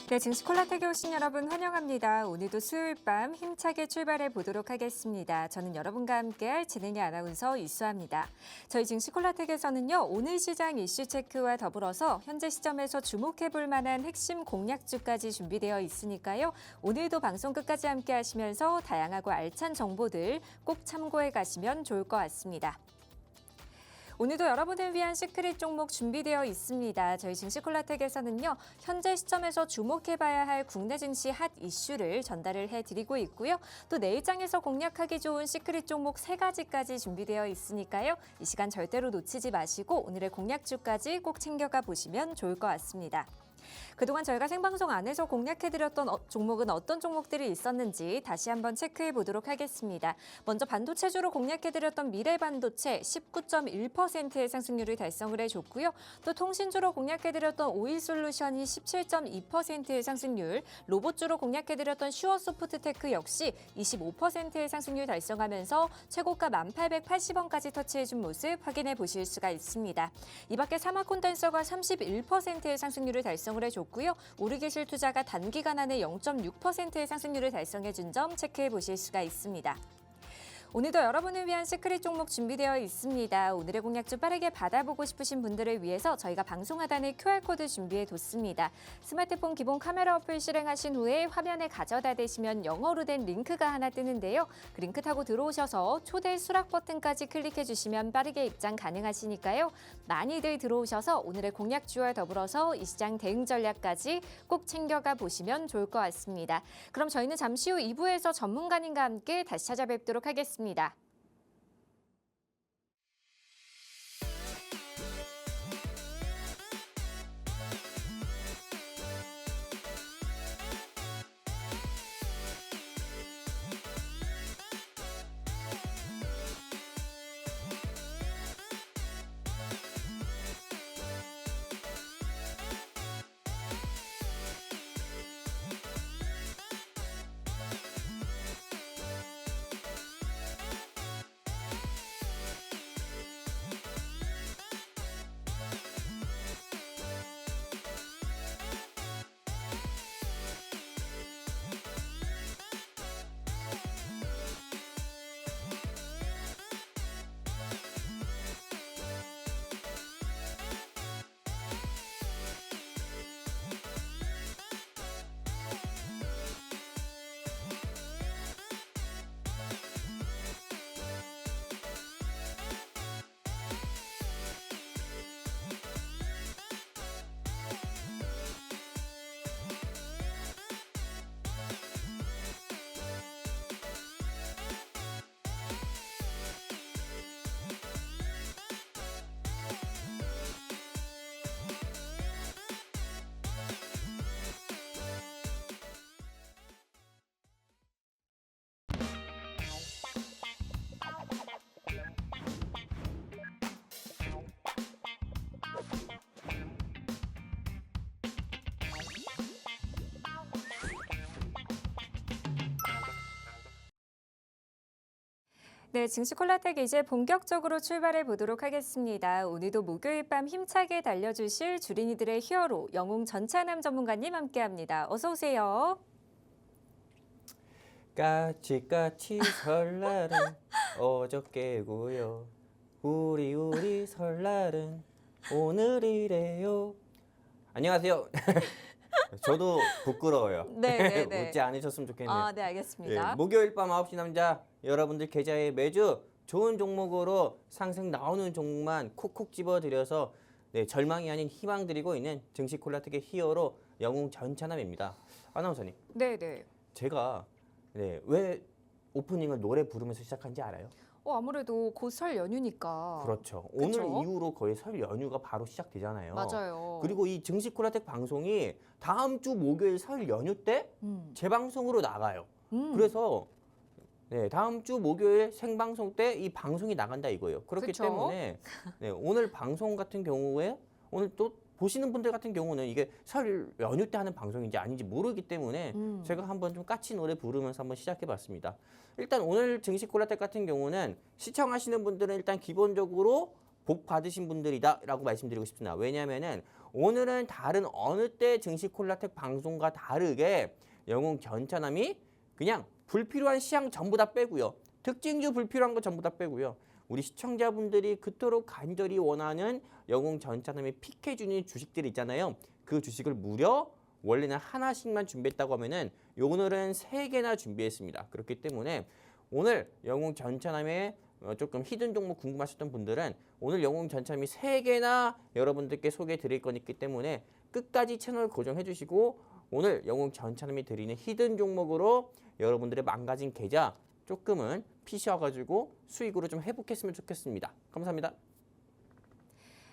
네, 증시 콜라텍에 오신 여러분 환영합니다. 오늘도 수요일 밤 힘차게 출발해 보도록 하겠습니다. 저는 여러분과 함께할 진행의 아나운서 이수아입니다. 저희 증시 콜라텍에서는요, 오늘 시장 이슈 체크와 더불어서 현재 시점에서 주목해 볼 만한 핵심 공략주까지 준비되어 있으니까요. 오늘도 방송 끝까지 함께 하시면서 다양하고 알찬 정보들 꼭 참고해 가시면 좋을 것 같습니다. 오늘도 여러분을 위한 시크릿 종목 준비되어 있습니다. 저희 증시콜라텍에서는요, 현재 시점에서 주목해봐야 할 국내 증시 핫 이슈를 전달을 해드리고 있고요. 또 내일장에서 공략하기 좋은 시크릿 종목 3가지까지 준비되어 있으니까요. 이 시간 절대로 놓치지 마시고 오늘의 공략주까지 꼭 챙겨가 보시면 좋을 것 같습니다. 그동안 저희가 생방송 안에서 공략해드렸던 종목은 어떤 종목들이 있었는지 다시 한번 체크해 보도록 하겠습니다. 먼저 반도체주로 공략해드렸던 미래반도체 19.1%의 상승률을 달성을 해줬고요. 또 통신주로 공략해드렸던 오일솔루션이 17.2%의 상승률, 로봇주로 공략해드렸던 슈어소프트테크 역시 25%의 상승률 달성하면서 최고가 1,880원까지 터치해준 모습 확인해 보실 수가 있습니다. 이 밖에 사마콘덴서가 31%의 상승률을 달성을 해줬고요. 오르기실 투자가 단기간 안에 0.6%의 상승률을 달성해준 점 체크해 보실 수가 있습니다. 오늘도 여러분을 위한 시크릿 종목 준비되어 있습니다. 오늘의 공략주 빠르게 받아보고 싶으신 분들을 위해서 저희가 방송 하단에 QR코드 준비해뒀습니다. 스마트폰 기본 카메라 어플 실행하신 후에 화면에 가져다 대시면 영어로 된 링크가 하나 뜨는데요. 그 링크 타고 들어오셔서 초대 수락 버튼까지 클릭해주시면 빠르게 입장 가능하시니까요. 많이들 들어오셔서 오늘의 공략주와 더불어서 이 시장 대응 전략까지 꼭 챙겨가 보시면 좋을 것 같습니다. 그럼 저희는 잠시 후 2부에서 전문가님과 함께 다시 찾아뵙도록 하겠습니다. 네, 증시 콜라텍 이제 본격적으로 출발해 보도록 하겠습니다. 오늘도 목요일 밤 힘차게 달려주실 주린이들의 히어로 영웅 전찬남 전문가님 함께합니다. 어서 오세요. 까치까치 설날은 어저께고요. 우리 설날은 오늘이래요. 안녕하세요. 저도 부끄러워요. 네. 웃지 않으셨으면 좋겠네요. 네, 알겠습니다. 예, 목요일 밤 9시 남자 여러분들 계좌에 매주 좋은 종목으로 상승 나오는 종목만 콕콕 집어드려서 절망이 아닌 희망 드리고 있는 증시 콜라텍의 히어로 영웅 전찬남입니다. 아나운서님. 네. 제가 왜 오프닝을 노래 부르면서 시작한지 알아요? 아무래도 곧 설 연휴니까. 그렇죠. 그쵸? 오늘 이후로 거의 설 연휴가 바로 시작되잖아요. 맞아요. 그리고 이 증시 콜라텍 방송이 다음 주 목요일 설 연휴 때 재방송으로 나가요. 그래서 다음 주 목요일 생방송 때 이 방송이 나간다 이거예요. 그렇기 그쵸? 때문에 오늘 방송 같은 경우에 오늘 또 보시는 분들 같은 경우는 이게 설 연휴 때 하는 방송인지 아닌지 모르기 때문에 제가 한번 좀 까치 노래 부르면서 한번 시작해봤습니다. 일단 오늘 증시 콜라텍 같은 경우는 시청하시는 분들은 일단 기본적으로 복 받으신 분들이다라고 말씀드리고 싶습니다. 왜냐하면은 오늘은 다른 어느 때 증시 콜라텍 방송과 다르게 영웅 전차남이 그냥 불필요한 시향 전부 다 빼고요. 특징주 불필요한 거 전부 다 빼고요. 우리 시청자분들이 그토록 간절히 원하는 영웅 전차남이 픽해주는 주식들 있잖아요. 그 주식을 무려 원래는 하나씩만 준비했다고 하면은 오늘은 3개나 준비했습니다. 그렇기 때문에 오늘 영웅 전차남의 조금 히든 종목 궁금하셨던 분들은 오늘 영웅 전차남이 3개나 여러분들께 소개해 드릴 거기 때문에 끝까지 채널 고정해 주시고 오늘 영웅 전차남이 드리는 히든 종목으로 여러분들의 망가진 계좌 조금은 피셔가지고 수익으로 좀 회복했으면 좋겠습니다. 감사합니다.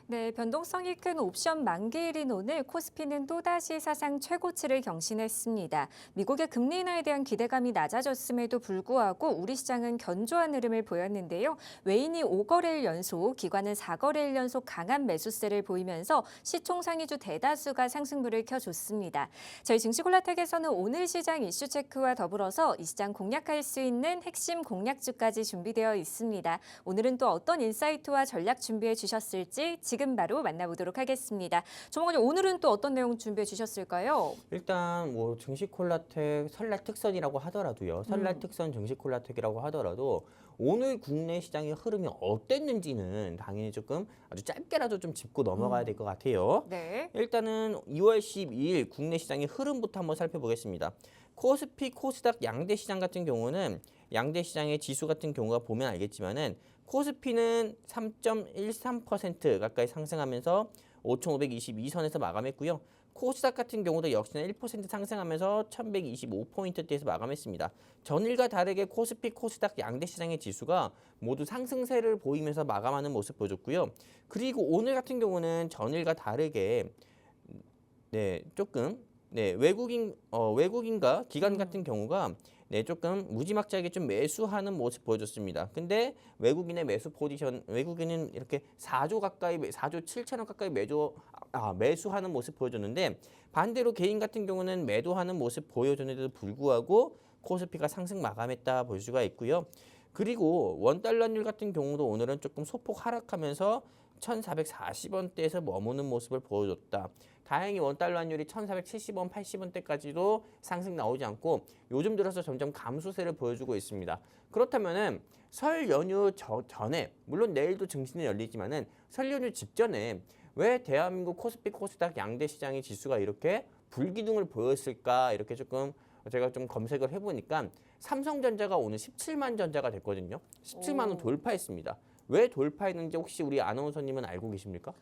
네, 변동성이 큰 옵션 만기일인 오늘 코스피는 또다시 사상 최고치를 경신했습니다. 미국의 금리 인하에 대한 기대감이 낮아졌음에도 불구하고 우리 시장은 견조한 흐름을 보였는데요. 외인이 5거래일 연속, 기관은 4거래일 연속 강한 매수세를 보이면서 시총상위주 대다수가 상승불을 켜줬습니다. 저희 증시콜라텍에서는 오늘 시장 이슈 체크와 더불어서 이 시장 공략할 수 있는 핵심 공략주까지 준비되어 있습니다. 오늘은 또 어떤 인사이트와 전략 준비해 주셨을지 지금 바로 만나보도록 하겠습니다. 조목원님, 오늘은 또 어떤 내용 준비해 주셨을까요? 일단 뭐 증시콜라텍 설날 특선이라고 하더라도요. 설날 특선 증시콜라텍이라고 하더라도 오늘 국내 시장의 흐름이 어땠는지는 당연히 조금 아주 짧게라도 좀 짚고 넘어가야 될 것 같아요. 네. 일단은 2월 12일 국내 시장의 흐름부터 한번 살펴보겠습니다. 코스피, 코스닥 양대 시장 같은 경우는 양대 시장의 지수 같은 경우가 보면 알겠지만은 코스피는 3.13% 가까이 상승하면서 5,522선에서 마감했고요. 코스닥 같은 경우도 역시나 1% 상승하면서 1,125포인트대에서 마감했습니다. 전일과 다르게 코스피, 코스닥 양대 시장의 지수가 모두 상승세를 보이면서 마감하는 모습 보여줬고요. 그리고 오늘 같은 경우는 전일과 다르게 조금 외국인과 기관 같은 경우가 조금 무지막지하게 좀 매수하는 모습 보여줬습니다. 근데 외국인의 매수 포지션, 외국인은 이렇게 4조 가까이, 4조 7천억 가까이 매수하는 모습 보여줬는데 반대로 개인 같은 경우는 매도하는 모습 보여줬는데도 불구하고 코스피가 상승 마감했다 볼 수가 있고요. 그리고 원달러율 같은 경우도 오늘은 조금 소폭 하락하면서 1,440원대에서 머무는 모습을 보여줬다. 다행히 원달러율이 1,470원, 80원대까지도 상승 나오지 않고 요즘 들어서 점점 감소세를 보여주고 있습니다. 그렇다면은 설 연휴 전에, 물론 내일도 증시는 열리지만은 설 연휴 직전에 왜 대한민국 코스피, 코스닥 양대 시장의 지수가 이렇게 불기둥을 보였을까 이렇게 조금 제가 좀 검색을 해보니까 삼성전자가 오늘 17만 전자가 됐거든요. 17만 원 돌파했습니다. 왜 돌파했는지 혹시 우리 아나운서님은 알고 계십니까?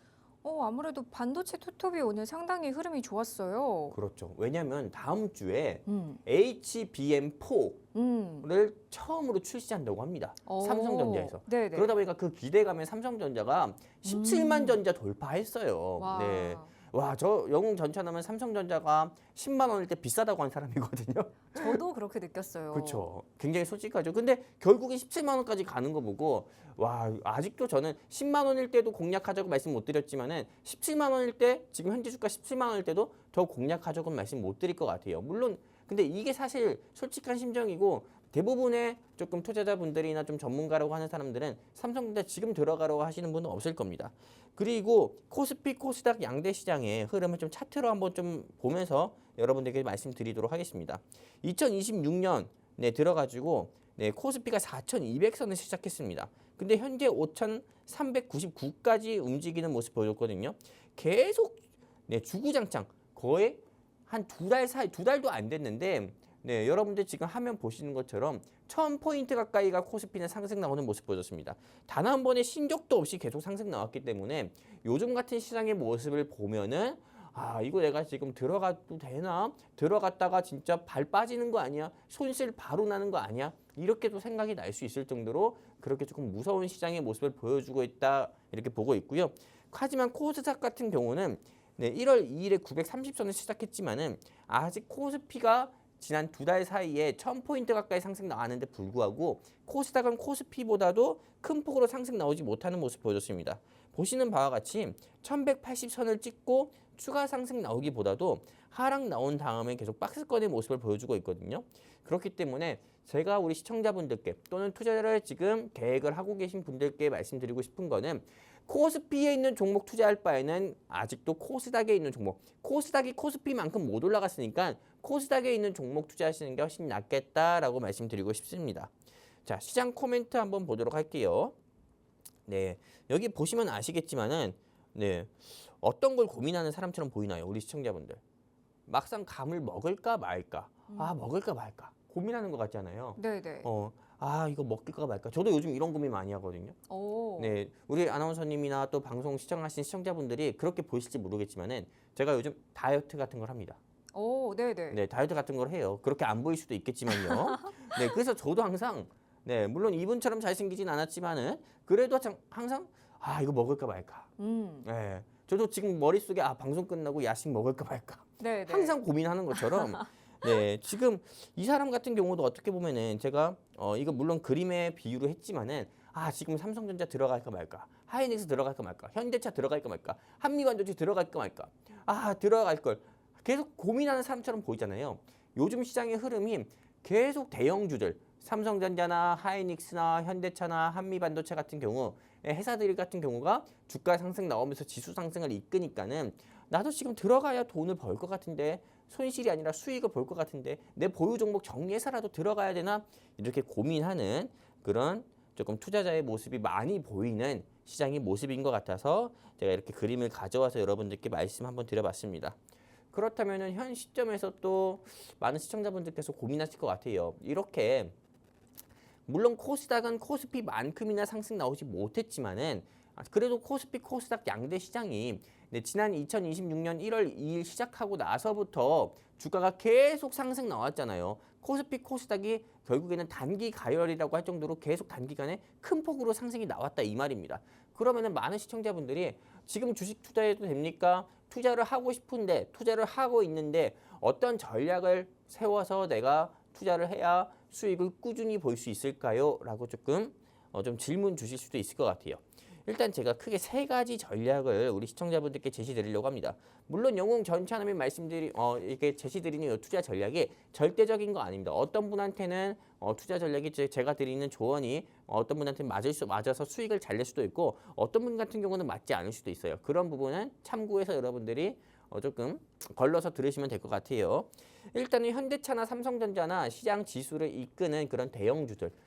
아무래도 반도체 투톱이 오늘 상당히 흐름이 좋았어요. 그렇죠. 왜냐하면 다음 주에 음. HBM4를 처음으로 출시한다고 합니다. 삼성전자에서. 네네. 그러다 보니까 그 기대감에 삼성전자가 17만 전자 돌파했어요. 와. 네. 와, 저 영웅 전차남은 삼성전자가 10만 원일 때 비싸다고 한 사람이거든요. 저도 그렇게 느꼈어요. 그렇죠. 굉장히 솔직하죠. 근데 결국에 17만 원까지 가는 거 보고 와, 아직도 저는 10만 원일 때도 공략하자고 말씀 못 드렸지만은 17만 원일 때 지금 현재 주가 17만 원일 때도 더 공략하자고 말씀 못 드릴 것 같아요. 물론 근데 이게 사실 솔직한 심정이고 대부분의 조금 투자자분들이나 좀 전문가라고 하는 사람들은 삼성전자 지금 들어가라고 하시는 분은 없을 겁니다. 그리고 코스피, 코스닥 양대 시장의 흐름을 좀 차트로 한번 좀 보면서 여러분들에게 말씀드리도록 하겠습니다. 2026년 들어가지고 코스피가 4,200선을 시작했습니다. 근데 현재 5,399까지 움직이는 모습 보여줬거든요. 계속 주구장창 거의 한 2달 사이, 2달도 안 됐는데 여러분들 지금 화면 보시는 것처럼 1,000포인트 가까이가 코스피는 상승 나오는 모습 보여줬습니다. 단 한 번의 신격도 없이 계속 상승 나왔기 때문에 요즘 같은 시장의 모습을 보면은 이거 내가 지금 들어가도 되나? 들어갔다가 진짜 발 빠지는 거 아니야? 손실 바로 나는 거 아니야? 이렇게도 생각이 날 수 있을 정도로 그렇게 조금 무서운 시장의 모습을 보여주고 있다 이렇게 보고 있고요. 하지만 코스닥 같은 경우는 1월 2일에 930선을 시작했지만은 아직 코스피가 지난 2달 사이에 1,000포인트 가까이 상승 나왔는데 불구하고 코스닥은 코스피보다도 큰 폭으로 상승 나오지 못하는 모습 보여줬습니다. 보시는 바와 같이 1,180선을 찍고 추가 상승 나오기보다도 하락 나온 다음에 계속 박스권의 모습을 보여주고 있거든요. 그렇기 때문에 제가 우리 시청자분들께 또는 투자를 지금 계획을 하고 계신 분들께 말씀드리고 싶은 거는 코스피에 있는 종목 투자할 바에는 아직도 코스닥에 있는 종목, 코스닥이 코스피만큼 못 올라갔으니까 코스닥에 있는 종목 투자하시는 게 훨씬 낫겠다라고 말씀드리고 싶습니다. 자, 시장 코멘트 한번 보도록 할게요. 네, 여기 보시면 아시겠지만은 네, 어떤 걸 고민하는 사람처럼 보이나요, 우리 시청자분들? 막상 감을 먹을까 말까, 먹을까 말까 고민하는 것 같잖아요. 네네. 이거 먹을까 말까. 저도 요즘 이런 고민 많이 하거든요. 오. 네, 우리 아나운서님이나 또 방송 시청하신 시청자분들이 그렇게 보실지 모르겠지만은 제가 요즘 다이어트 같은 걸 합니다. 오, 네네. 네, 다이어트 같은 걸 해요. 그렇게 안 보일 수도 있겠지만요. 네, 그래서 저도 항상 네, 물론 이분처럼 잘생기진 않았지만은 그래도 항상 이거 먹을까 말까. 네, 저도 지금 머릿속에 방송 끝나고 야식 먹을까 말까. 네네. 항상 고민하는 것처럼 네, 지금 이 사람 같은 경우도 어떻게 보면은 제가 이거 물론 그림의 비유로 했지만은 지금 삼성전자 들어갈까 말까, 하이닉스 들어갈까 말까, 현대차 들어갈까 말까, 한미반도체 들어갈까 말까, 들어갈 걸 계속 고민하는 사람처럼 보이잖아요. 요즘 시장의 흐름이 계속 대형주들, 삼성전자나 하이닉스나 현대차나 한미반도체 같은 경우 회사들 같은 경우가 주가 상승 나오면서 지수 상승을 이끄니까는 나도 지금 들어가야 돈을 벌 것 같은데 손실이 아니라 수익을 볼 것 같은데 내 보유 종목 정리해서라도 들어가야 되나 이렇게 고민하는 그런 조금 투자자의 모습이 많이 보이는 시장의 모습인 것 같아서 제가 이렇게 그림을 가져와서 여러분들께 말씀 한번 드려봤습니다. 그렇다면 현 시점에서 또 많은 시청자분들께서 고민하실 것 같아요. 이렇게 물론 코스닥은 코스피만큼이나 상승 나오지 못했지만은 그래도 코스피 코스닥 양대 시장이 지난 2026년 1월 2일 시작하고 나서부터 주가가 계속 상승 나왔잖아요. 코스피 코스닥이 결국에는 단기 가열이라고 할 정도로 계속 단기간에 큰 폭으로 상승이 나왔다 이 말입니다. 그러면은 많은 시청자분들이 지금 주식 투자해도 됩니까? 투자를 하고 싶은데 투자를 하고 있는데 어떤 전략을 세워서 내가 투자를 해야 수익을 꾸준히 볼 수 있을까요? 라고 조금 좀 질문 주실 수도 있을 것 같아요. 일단 제가 크게 세 가지 전략을 우리 시청자분들께 제시드리려고 합니다. 물론 영웅 전차남이 이렇게 제시드리는 이 투자 전략이 절대적인 거 아닙니다. 어떤 분한테는 투자 전략이 제가 드리는 조언이 어떤 분한테는 맞아서 수익을 잘 낼 수도 있고 어떤 분 같은 경우는 맞지 않을 수도 있어요. 그런 부분은 참고해서 여러분들이 조금 걸러서 들으시면 될 것 같아요. 일단은 현대차나 삼성전자나 시장 지수를 이끄는 그런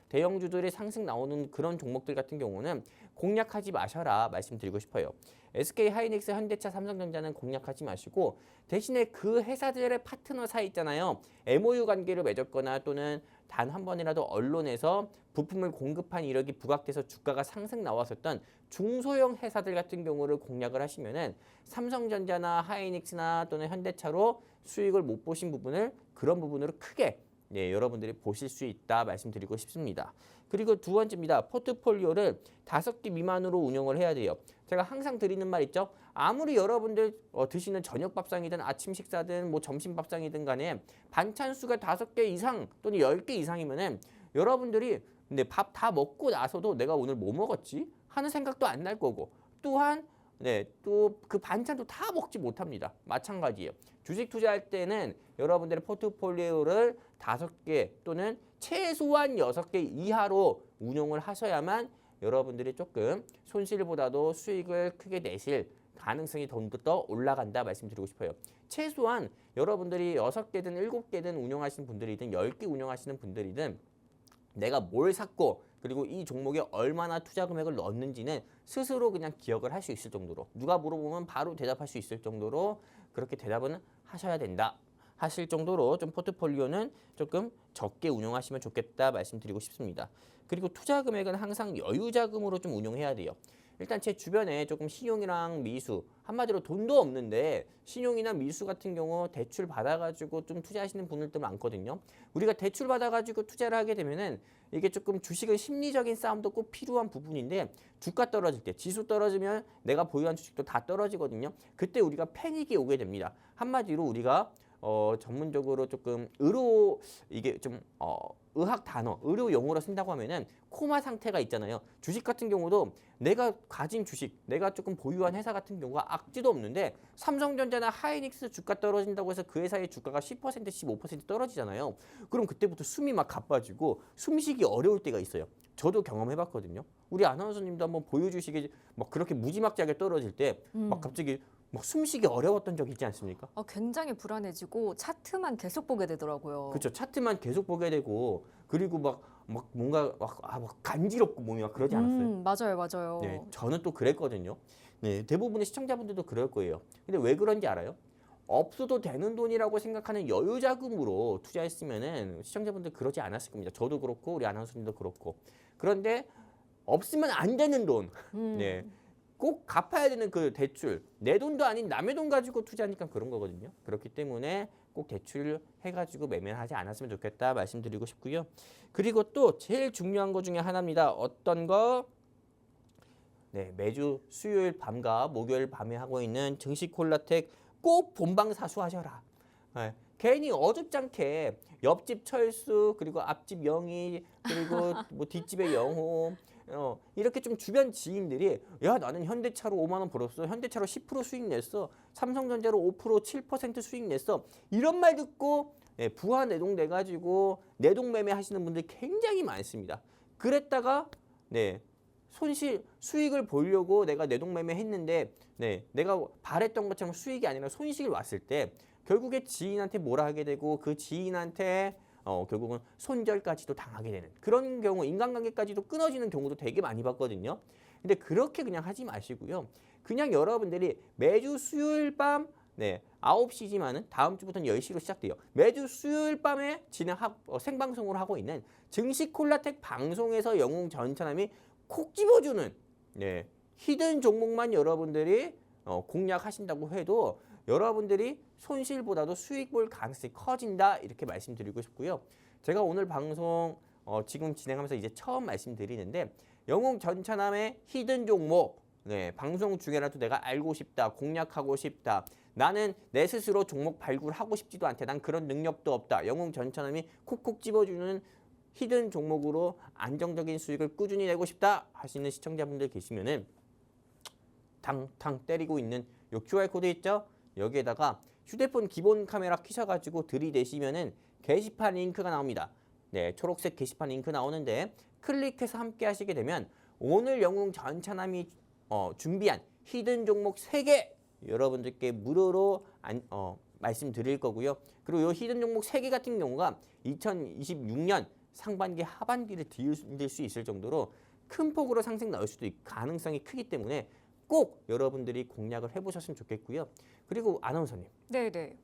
대형주들의 상승 나오는 그런 종목들 같은 경우는 공략하지 마셔라 말씀드리고 싶어요. SK 하이닉스, 현대차, 삼성전자는 공략하지 마시고 대신에 그 회사들의 파트너사 있잖아요. MOU 관계를 맺었거나 또는 단 한 번이라도 언론에서 부품을 공급한 이력이 부각돼서 주가가 상승 나왔었던 중소형 회사들 같은 경우를 공략을 하시면은 삼성전자나 하이닉스나 또는 현대차로 수익을 못 보신 부분을 그런 부분으로 크게 여러분들이 보실 수 있다 말씀드리고 싶습니다. 그리고 두 번째입니다. 포트폴리오를 5개 미만으로 운영을 해야 돼요. 제가 항상 드리는 말 있죠. 아무리 여러분들 드시는 저녁 밥상이든 아침 식사든 뭐 점심 밥상이든 간에 반찬 수가 5개 이상 또는 10개 이상이면은 여러분들이 근데 밥 다 먹고 나서도 내가 오늘 뭐 먹었지 하는 생각도 안 날 거고 또한 또 그 반찬도 다 먹지 못합니다. 마찬가지예요. 주식 투자할 때는 여러분들의 포트폴리오를 5개 또는 최소한 6개 이하로 운용을 하셔야만 여러분들이 조금 손실보다도 수익을 크게 내실 가능성이 더 올라간다 말씀드리고 싶어요. 최소한 여러분들이 6개든 7개든 운영하시는 분들이든 10개 운영하시는 분들이든 내가 뭘 샀고 그리고 이 종목에 얼마나 투자 금액을 넣었는지는 스스로 그냥 기억을 할 수 있을 정도로 누가 물어보면 바로 대답할 수 있을 정도로 그렇게 대답은 하셔야 된다 하실 정도로 좀 포트폴리오는 조금 적게 운영하시면 좋겠다 말씀드리고 싶습니다. 그리고 투자 금액은 항상 여유 자금으로 좀 운용해야 돼요. 일단 제 주변에 조금 신용이랑 미수 한마디로 돈도 없는데 신용이나 미수 같은 경우 대출 받아가지고 좀 투자하시는 분들도 많거든요. 우리가 대출 받아가지고 투자를 하게 되면은 이게 조금 주식은 심리적인 싸움도 꼭 필요한 부분인데 주가 떨어질 때 지수 떨어지면 내가 보유한 주식도 다 떨어지거든요. 그때 우리가 패닉이 오게 됩니다. 한마디로 우리가 전문적으로 조금 이게 좀 의학 단어, 의료 용어로 쓴다고 하면은 코마 상태가 있잖아요. 주식 같은 경우도 내가 가진 주식, 내가 조금 보유한 회사 같은 경우가 악재도 없는데 삼성전자나 하이닉스 주가 떨어진다고 해서 그 회사의 주가가 10%, 15% 떨어지잖아요. 그럼 그때부터 숨이 막 가빠지고 숨쉬기 어려울 때가 있어요. 저도 경험해봤거든요. 우리 아나운서님도 한번 보유 주식이 막 그렇게 무지막지하게 떨어질 때 막 갑자기 막 숨쉬기 어려웠던 적 있지 않습니까? 굉장히 불안해지고 차트만 계속 보게 되더라고요. 그렇죠. 차트만 계속 보게 되고 그리고 막 뭔가 막 간지럽고 몸이 막 그러지 않았어요? 맞아요, 맞아요. 네, 저는 또 그랬거든요. 네, 대부분의 시청자분들도 그럴 거예요. 근데 왜 그런지 알아요? 없어도 되는 돈이라고 생각하는 여유 자금으로 투자했으면은 시청자분들 그러지 않았을 겁니다. 저도 그렇고 우리 아나운서님도 그렇고. 그런데 없으면 안 되는 돈. 네. 꼭 갚아야 되는 그 대출, 내 돈도 아닌 남의 돈 가지고 투자하니까 그런 거거든요. 그렇기 때문에 꼭 대출 해가지고 매매하지 않았으면 좋겠다 말씀드리고 싶고요. 그리고 또 제일 중요한 거 중에 하나입니다. 어떤 거? 네, 매주 수요일 밤과 목요일 밤에 하고 있는 증시콜라텍 꼭 본방 사수하셔라. 네, 괜히 어줍잖게 옆집 철수 그리고 앞집 영희 그리고 뭐 뒷집의 영호 이렇게 좀 주변 지인들이 야 나는 현대차로 5만 원 벌었어. 현대차로 10% 수익 냈어. 삼성전자로 5% 7% 수익 냈어. 이런 말 듣고 부하 내동 내가지고 내동 매매 하시는 분들 굉장히 많습니다. 그랬다가 수익을 보려고 내가 내동 매매 했는데 내가 바랬던 것처럼 수익이 아니라 손실이 왔을 때 결국에 지인한테 뭐라 하게 되고 그 지인한테 결국은 손절까지도 당하게 되는 그런 경우, 인간관계까지도 끊어지는 경우도 되게 많이 봤거든요. 근데 그렇게 그냥 하지 마시고요. 그냥 여러분들이 매주 수요일 밤 9시지만은 다음 주부터는 10시로 시작돼요. 매주 수요일 밤에 생방송을 하고 있는 증시콜라텍 방송에서 영웅 전차남이 콕 집어주는 히든 종목만 여러분들이 공략하신다고 해도 여러분들이 손실보다도 수익 볼 가능성이 커진다 이렇게 말씀드리고 싶고요. 제가 오늘 방송 지금 진행하면서 이제 처음 말씀드리는데 영웅 전차남의 히든 종목 방송 중에라도 내가 알고 싶다, 공략하고 싶다. 나는 내 스스로 종목 발굴하고 싶지도 않대. 난 그런 능력도 없다. 영웅 전차남이 콕콕 집어주는 히든 종목으로 안정적인 수익을 꾸준히 내고 싶다 하시는 시청자분들 계시면은 탕탕 때리고 있는 요 QR코드 있죠? 여기에다가 휴대폰 기본 카메라 켜셔가지고 들이대시면은 게시판 링크가 나옵니다. 초록색 게시판 링크 나오는데 클릭해서 함께 하시게 되면 오늘 영웅 전차남이 준비한 히든 종목 3개 여러분들께 무료로 말씀드릴 거고요. 그리고 이 히든 종목 3개 같은 경우가 2026년 상반기 하반기를 뒤흔들 수 있을 정도로 큰 폭으로 상승 나올 수도 가능성이 크기 때문에 꼭 여러분들이 공략을 해보셨으면 좋겠고요. 그리고 아나운서님. 네네.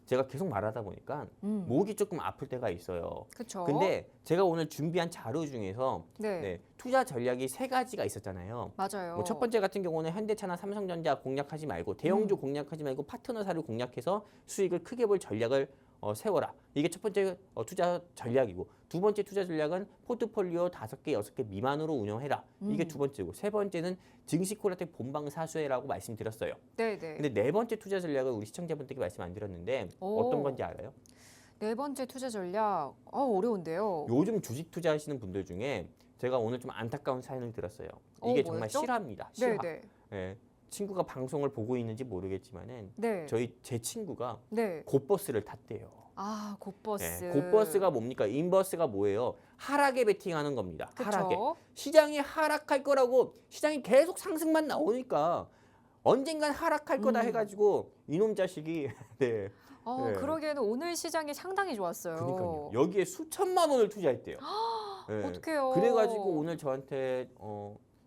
제가 계속 말하다 보니까 목이 조금 아플 때가 있어요. 그렇죠. 근데 제가 오늘 준비한 자료 중에서 투자 전략이 3가지가 있었잖아요. 맞아요. 뭐 첫 번째 같은 경우는 현대차나 삼성전자 공략하지 말고 대형주 공략하지 말고 파트너사를 공략해서 수익을 크게 볼 전략을 세워라. 이게 첫 번째 투자 전략이고 두 번째 투자 전략은 포트폴리오 5개, 6개 미만으로 운영해라. 이게 두 번째고 세 번째는 증시콜라텍 본방 사수해라고 말씀드렸어요. 네네. 근데 네 번째 투자 전략을 우리 시청자분들께 말씀 안 드렸는데 어떤 건지 알아요? 네 번째 투자 전략 어려운데요. 요즘 주식 투자하시는 분들 중에 제가 오늘 좀 안타까운 사연을 들었어요. 이게 정말 뭐였죠? 실화입니다. 실화. 네네. 친구가 방송을 보고 있는지 모르겠지만은 제 친구가 곧버스를 탔대요. 아, 곧버스. 곧버스가 뭡니까? 인버스가 뭐예요? 하락에 베팅하는 겁니다. 그쵸? 하락에. 시장이 하락할 거라고 시장이 계속 상승만 나오니까 언젠간 하락할 거다 해가지고 이놈 자식이 그러기에는 오늘 시장이 상당히 좋았어요. 그러니까요. 여기에 수천만 원을 투자했대요. 어떡해요. 그래가지고 오늘 저한테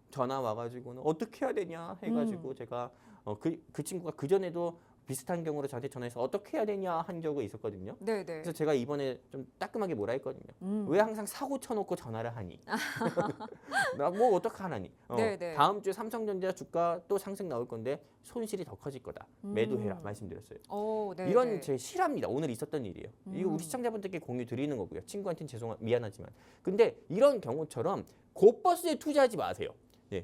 전화 와가지고는 어떻게 해야 되냐 해가지고 제가 그 친구가 그 전에도 비슷한 경우로 저한테 전화해서 어떻게 해야 되냐 한 적이 있었거든요. 네네. 그래서 제가 이번에 좀 따끔하게 뭐라 했거든요. 왜 항상 사고 쳐놓고 전화를 하니? 나 뭐 어떡하나니? 다음 주에 삼성전자 주가 또 상승 나올 건데 손실이 더 커질 거다. 매도해라 말씀드렸어요. 이런 제 실화입니다. 오늘 있었던 일이에요. 이거 우리 시청자분들께 공유 드리는 거고요. 친구한테는 미안하지만. 근데 이런 경우처럼 곧버스에 투자하지 마세요.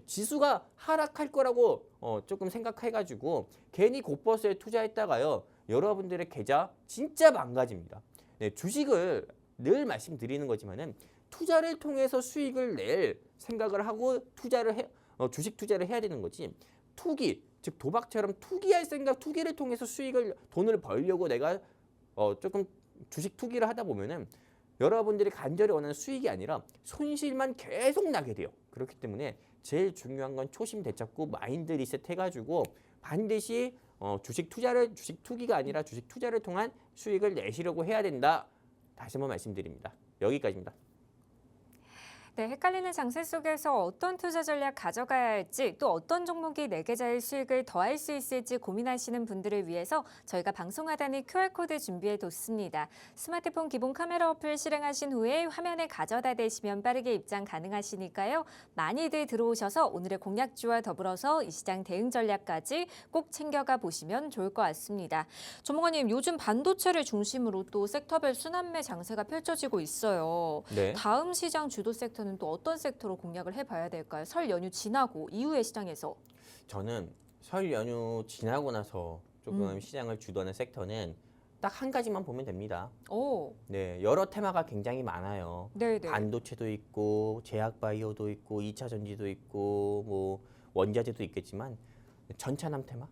지수가 하락할 거라고 조금 생각해가지고 괜히 곧버스에 투자했다가요. 여러분들의 계좌 진짜 망가집니다. 네, 주식을 늘 말씀드리는 거지만은 투자를 통해서 수익을 낼 생각을 하고 주식 투자를 해야 되는 거지. 투기, 즉 도박처럼 투기할 생각, 투기를 통해서 돈을 벌려고 내가 조금 주식 투기를 하다 보면은 여러분들이 간절히 원하는 수익이 아니라 손실만 계속 나게 돼요. 그렇기 때문에 제일 중요한 건 초심 되찾고 마인드 리셋 해가지고 반드시 주식 투기가 아니라 주식 투자를 통한 수익을 내시려고 해야 된다. 다시 한번 말씀드립니다. 여기까지입니다. 네, 헷갈리는 장세 속에서 어떤 투자 전략 가져가야 할지 또 어떤 종목이 내 계좌의 수익을 더할 수 있을지 고민하시는 분들을 위해서 저희가 방송 하단에 QR코드 준비해뒀습니다. 스마트폰 기본 카메라 어플 실행하신 후에 화면에 가져다 대시면 빠르게 입장 가능하시니까요. 많이들 들어오셔서 오늘의 공략주와 더불어서 이 시장 대응 전략까지 꼭 챙겨가 보시면 좋을 것 같습니다. 조목원님, 요즘 반도체를 중심으로 또 섹터별 순환매 장세가 펼쳐지고 있어요. 네. 다음 시장 주도 섹터는 또 어떤 섹터로 공략을 해봐야 될까요? 설 연휴 지나고 이후의 시장에서. 저는 설 연휴 지나고 나서 조금 시장을 주도하는 섹터는 딱 한 가지만 보면 됩니다. 오, 네, 여러 테마가 굉장히 많아요. 네네. 반도체도 있고 제약바이오도 있고 2차 전지도 있고 뭐 원자재도 있겠지만 전차남 테마?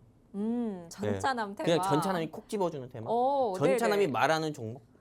전차남 테마. 그냥 전차남이 콕 집어주는 테마? 오, 전차남이 네네. 말하는 종목?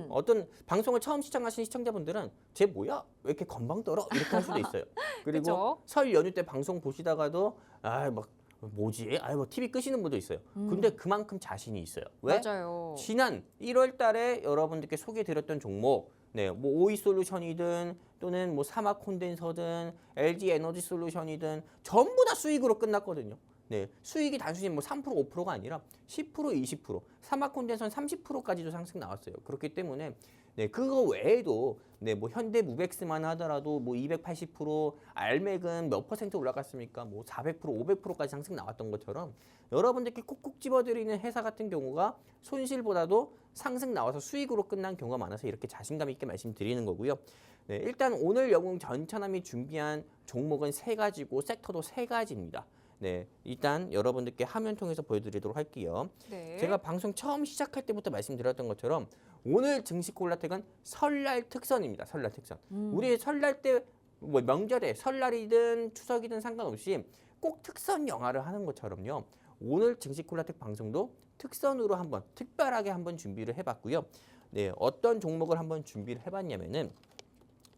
어떤 방송을 처음 시청하신 시청자분들은 쟤 뭐야? 왜 이렇게 건방 떨어? 이렇게 할 수도 있어요. 그리고 그쵸? 설 연휴 때 방송 보시다가도 막 뭐지? 뭐 TV 끄시는 분도 있어요. 근데 그만큼 자신이 있어요. 왜? 맞아요. 지난 1월 달에 여러분들께 소개해드렸던 종목, 네, 뭐 오이 솔루션이든 또는 뭐 사막 콘덴서든 LG 에너지 솔루션이든 전부 다 수익으로 끝났거든요. 네, 수익이 단순히 뭐 3%, 5%가 아니라 10%, 20%, 사막 콘덴서는 30%까지도 상승 나왔어요. 그렇기 때문에 네, 그거 외에도 네, 뭐 현대 무벡스만 하더라도 뭐 280%, 알맥은 몇 퍼센트 올라갔습니까? 뭐 400%, 500%까지 상승 나왔던 것처럼 여러분들께 콕콕 집어드리는 회사 같은 경우가 손실보다도 상승 나와서 수익으로 끝난 경우가 많아서 이렇게 자신감 있게 말씀드리는 거고요. 네, 일단 오늘 영웅 전차남이 준비한 종목은 3가지고 섹터도 3가지입니다. 네, 일단 여러분들께 화면 통해서 보여드리도록 할게요. 네. 제가 방송 처음 시작할 때부터 말씀드렸던 것처럼 오늘 증시 콜라텍은 설날 특선입니다. 설날 특선. 우리 설날 때 뭐 명절에 설날이든 추석이든 상관없이 꼭 특선 영화를 하는 것처럼요. 오늘 증시 콜라텍 방송도 특선으로 한번 특별하게 한번 준비를 해봤고요. 네, 어떤 종목을 한번 준비를 해봤냐면은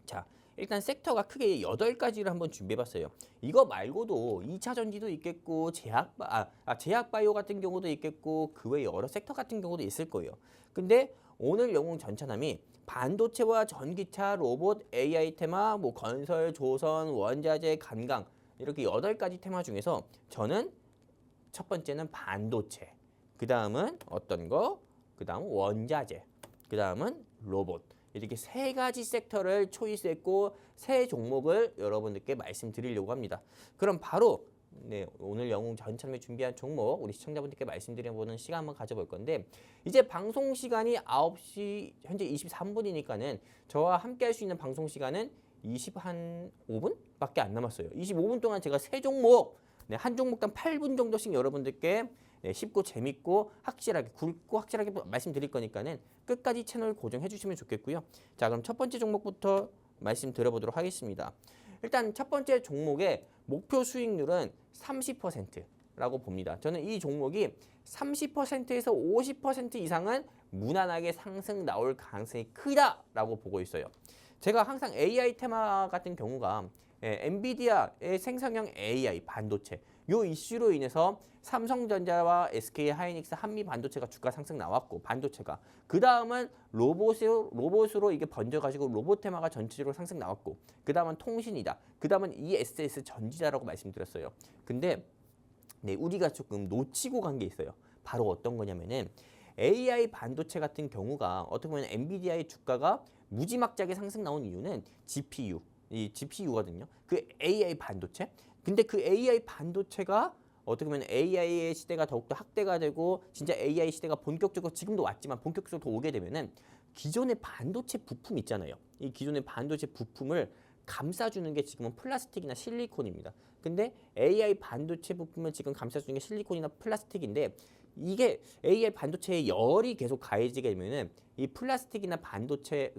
자. 일단 섹터가 크게 8가지를 한번 준비해봤어요. 이거 말고도 2차 전지도 있겠고 제약바이오 같은 경우도 있겠고 그 외 여러 섹터 같은 경우도 있을 거예요. 근데 오늘 영웅 전차남이 반도체와 전기차, 로봇, AI 테마, 뭐 건설, 조선, 원자재, 관광 이렇게 8가지 테마 중에서 저는 첫 번째는 반도체, 그 다음은 어떤 거, 그 다음 원자재, 그 다음은 로봇. 이렇게 3가지 섹터를 초이스했고 3종목을 여러분들께 말씀드리려고 합니다. 그럼 바로 네, 오늘 영웅 전차남이 준비한 종목 우리 시청자분들께 말씀드려보는 시간 한번 가져볼 건데 이제 방송 시간이 9시 현재 23분이니까는 저와 함께 할 수 있는 방송 시간은 25분밖에 안 남았어요. 25분 동안 제가 3종목 네, 한 종목당 8분 정도씩 여러분들께 네, 쉽고 재밌고 확실하게 굵고 확실하게 말씀드릴 거니까는 끝까지 채널 고정해 주시면 좋겠고요. 자, 그럼 첫 번째 종목부터 말씀드려보도록 하겠습니다. 일단 첫 번째 종목의 목표 수익률은 30%라고 봅니다. 저는 이 종목이 30%에서 50% 이상은 무난하게 상승 나올 가능성이 크다라고 보고 있어요. 제가 항상 AI 테마 같은 경우가 엔비디아의 생성형 AI 반도체 요 이슈로 인해서 삼성전자와 SK하이닉스 한미 반도체가 주가 상승 나왔고 반도체가 그 다음은 로봇으로 이게 번져가지고 로봇 테마가 전체적으로 상승 나왔고 그 다음은 통신이다. 그 다음은 ESS 전지다라고 말씀드렸어요. 근데 네, 우리가 조금 놓치고 간 게 있어요. 바로 어떤 거냐면은 AI 반도체 같은 경우가 어떻게 보면 엔비디아의 주가가 무지막지하게 상승 나온 이유는 이 GPU거든요. 그 AI 반도체. 근데 그 AI 반도체가 어떻게 보면 AI의 시대가 더욱더 확대가 되고 진짜 AI 시대가 본격적으로 지금도 왔지만 본격적으로 더 오게 되면은 기존의 반도체 부품 있잖아요. 이 기존의 반도체 부품을 감싸주는 게 지금은 플라스틱이나 실리콘입니다. 근데 AI 반도체 부품을 지금 감싸주는 게 실리콘이나 플라스틱인데 이게 AI 반도체의 열이 계속 가해지게 되면은 이 플라스틱이나 반도체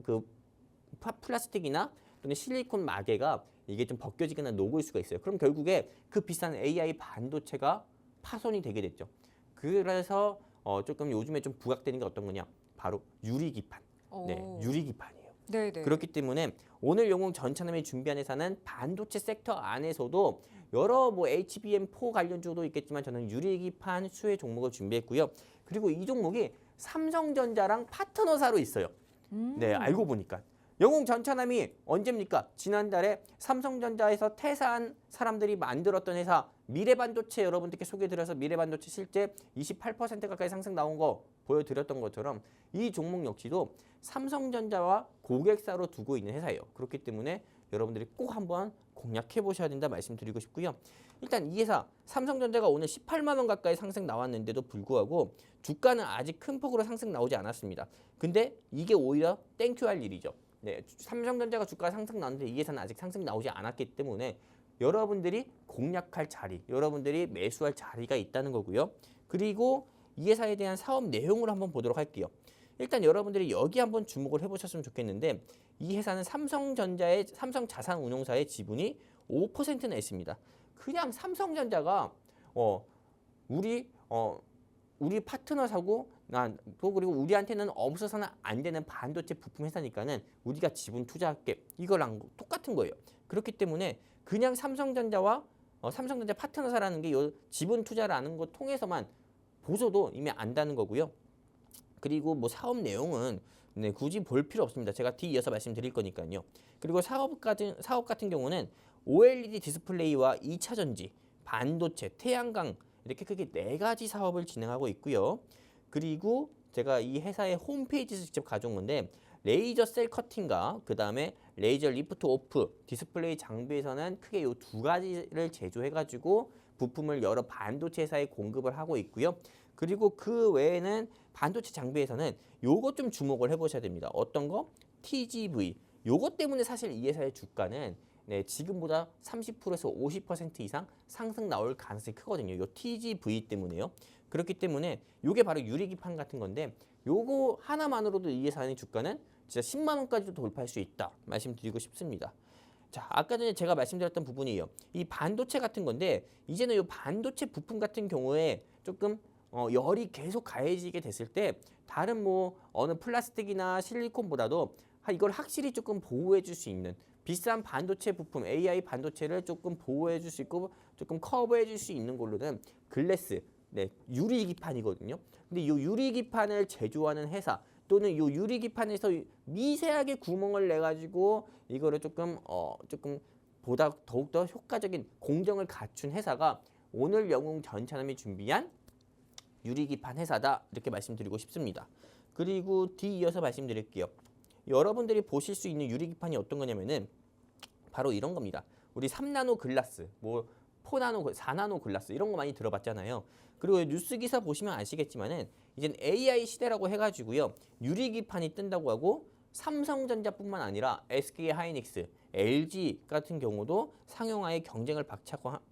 플라스틱이나 또는 실리콘 마개가 이게 좀 벗겨지거나 녹을 수가 있어요. 그럼 결국에 그 비싼 AI 반도체가 파손이 되게 됐죠. 그래서 조금 요즘에 좀 부각되는 게 어떤 거냐? 바로 유리기판. 네, 유리기판이에요. 네네. 그렇기 때문에 오늘 영웅 전차남이 준비한 회사는 반도체 섹터 안에서도 여러 뭐 HBM4 관련주도 있겠지만 저는 유리기판 수혜 종목을 준비했고요. 그리고 이 종목이 삼성전자랑 파트너사로 있어요. 네, 알고 보니까. 영웅 전차남이 언제입니까? 지난달에 삼성전자에서 퇴사한 사람들이 만들었던 회사 미래반도체 여러분들께 소개해드려서 미래반도체 실제 28% 가까이 상승 나온 거 보여드렸던 것처럼 이 종목 역시도 삼성전자와 고객사로 두고 있는 회사예요. 그렇기 때문에 여러분들이 꼭 한번 공략해 보셔야 된다 말씀드리고 싶고요. 일단 이 회사 삼성전자가 오늘 18만 원 가까이 상승 나왔는데도 불구하고 주가는 아직 큰 폭으로 상승 나오지 않았습니다. 근데 이게 오히려 땡큐할 일이죠. 네, 삼성전자가 주가 상승 나왔는데 이 회사는 아직 상승 나오지 않았기 때문에 여러분들이 공략할 자리, 여러분들이 매수할 자리가 있다는 거고요. 그리고 이 회사에 대한 사업 내용을 한번 보도록 할게요. 일단 여러분들이 여기 한번 주목을 해보셨으면 좋겠는데 이 회사는 삼성전자의 삼성자산운용사의 지분이 5%나 있습니다. 그냥 삼성전자가 우리 파트너사고 또 그리고 우리한테는 없어서는 안 되는 반도체 부품 회사니까는 우리가 지분 투자할게 이거랑 똑같은 거예요. 그렇기 때문에 그냥 삼성전자와 삼성전자 파트너사라는 게 요 지분 투자라는 거 통해서만 보셔도 이미 안다는 거고요. 그리고 뭐 사업 내용은 굳이 볼 필요 없습니다. 제가 뒤이어서 말씀드릴 거니까요. 그리고 사업 같은 경우는 OLED 디스플레이와 2차 전지, 반도체, 태양광 이렇게 크게 4가지 사업을 진행하고 있고요. 그리고 제가 이 회사의 홈페이지에서 직접 가져온 건데 레이저 셀 커팅과 그 다음에 레이저 리프트 오프 디스플레이 장비에서는 크게 이 2가지를 제조해가지고 부품을 여러 반도체 회사에 공급을 하고 있고요. 그리고 그 외에는 반도체 장비에서는 요것 좀 주목을 해보셔야 됩니다. 어떤 거? TGV. 요것 때문에 사실 이 회사의 주가는 지금보다 30%에서 50% 이상 상승 나올 가능성이 크거든요. 요 TGV 때문에요. 그렇기 때문에 요게 바로 유리기판 같은 건데 요거 하나만으로도 이 회사의 주가는 진짜 10만 원까지도 돌파할 수 있다 말씀드리고 싶습니다. 자, 아까 전에 제가 말씀드렸던 부분이에요. 이 반도체 같은 건데 이제는 이 반도체 부품 같은 경우에 조금 열이 계속 가해지게 됐을 때 다른 뭐 어느 플라스틱이나 실리콘보다도 이걸 확실히 조금 보호해 줄 수 있는 비싼 반도체 부품 AI 반도체를 조금 보호해 줄 수 있고 조금 커버해 줄 수 있는 걸로는 글래스, 유리기판이거든요. 근데 이 유리기판을 제조하는 회사 또는 이 유리기판에서 미세하게 구멍을 내 가지고 이거를 조금 보다 더욱더 효과적인 공정을 갖춘 회사가 오늘 영웅 전차남이 준비한 유리기판 회사다 이렇게 말씀드리고 싶습니다. 그리고 뒤이어서 말씀드릴게요. 여러분들이 보실 수 있는 유리기판이 어떤 거냐면은 바로 이런 겁니다. 우리 3나노 글라스, 뭐 4나노, 4나노 글라스 이런 거 많이 들어봤잖아요. 그리고 뉴스 기사 보시면 아시겠지만은 이젠 AI 시대라고 해가지고요. 유리기판이 뜬다고 하고 삼성전자뿐만 아니라 SK 하이닉스, LG 같은 경우도 상용화에 경쟁을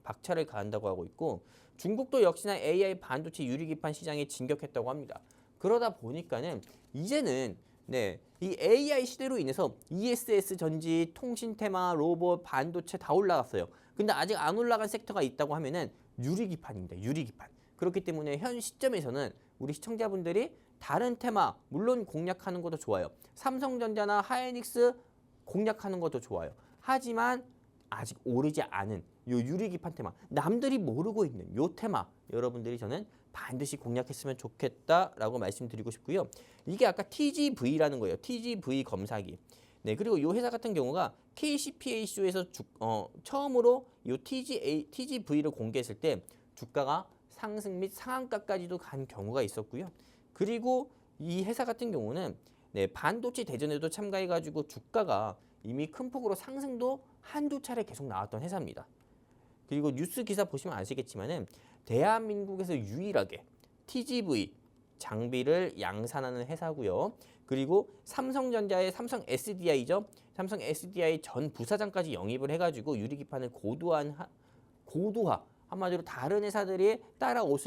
박차를 가한다고 하고 있고 중국도 역시나 AI 반도체 유리기판 시장에 진격했다고 합니다. 그러다 보니까는 이제는 이 AI 시대로 인해서 ESS 전지, 통신 테마, 로봇, 반도체 다 올라갔어요. 근데 아직 안 올라간 섹터가 있다고 하면은 유리기판입니다. 유리기판. 그렇기 때문에 현 시점에서는 우리 시청자분들이 다른 테마 물론 공략하는 것도 좋아요. 삼성전자나 하이닉스 공략하는 것도 좋아요. 하지만 아직 오르지 않은 요 유리기판 테마, 남들이 모르고 있는 요 테마 여러분들이 저는 반드시 공략했으면 좋겠다라고 말씀드리고 싶고요. 이게 아까 TGV라는 거예요. TGV 검사기. 그리고 이 회사 같은 경우가 KCPA쇼에서 처음으로 이 TGV를 공개했을 때 주가가 상승 및 상한가까지도 간 경우가 있었고요. 그리고 이 회사 같은 경우는 반도체 대전에도 참가해가지고 주가가 이미 큰 폭으로 상승도 한두 차례 계속 나왔던 회사입니다. 그리고 뉴스 기사 보시면 아시겠지만은 대한민국에서 유일하게 TGV 장비를 양산하는 회사고요. 그리고 삼성전자의 삼성 SDI죠. 삼성 SDI 전 부사장까지 영입을 해가지고 유리기판을 고도화 한마디로 다른 회사들이 따라올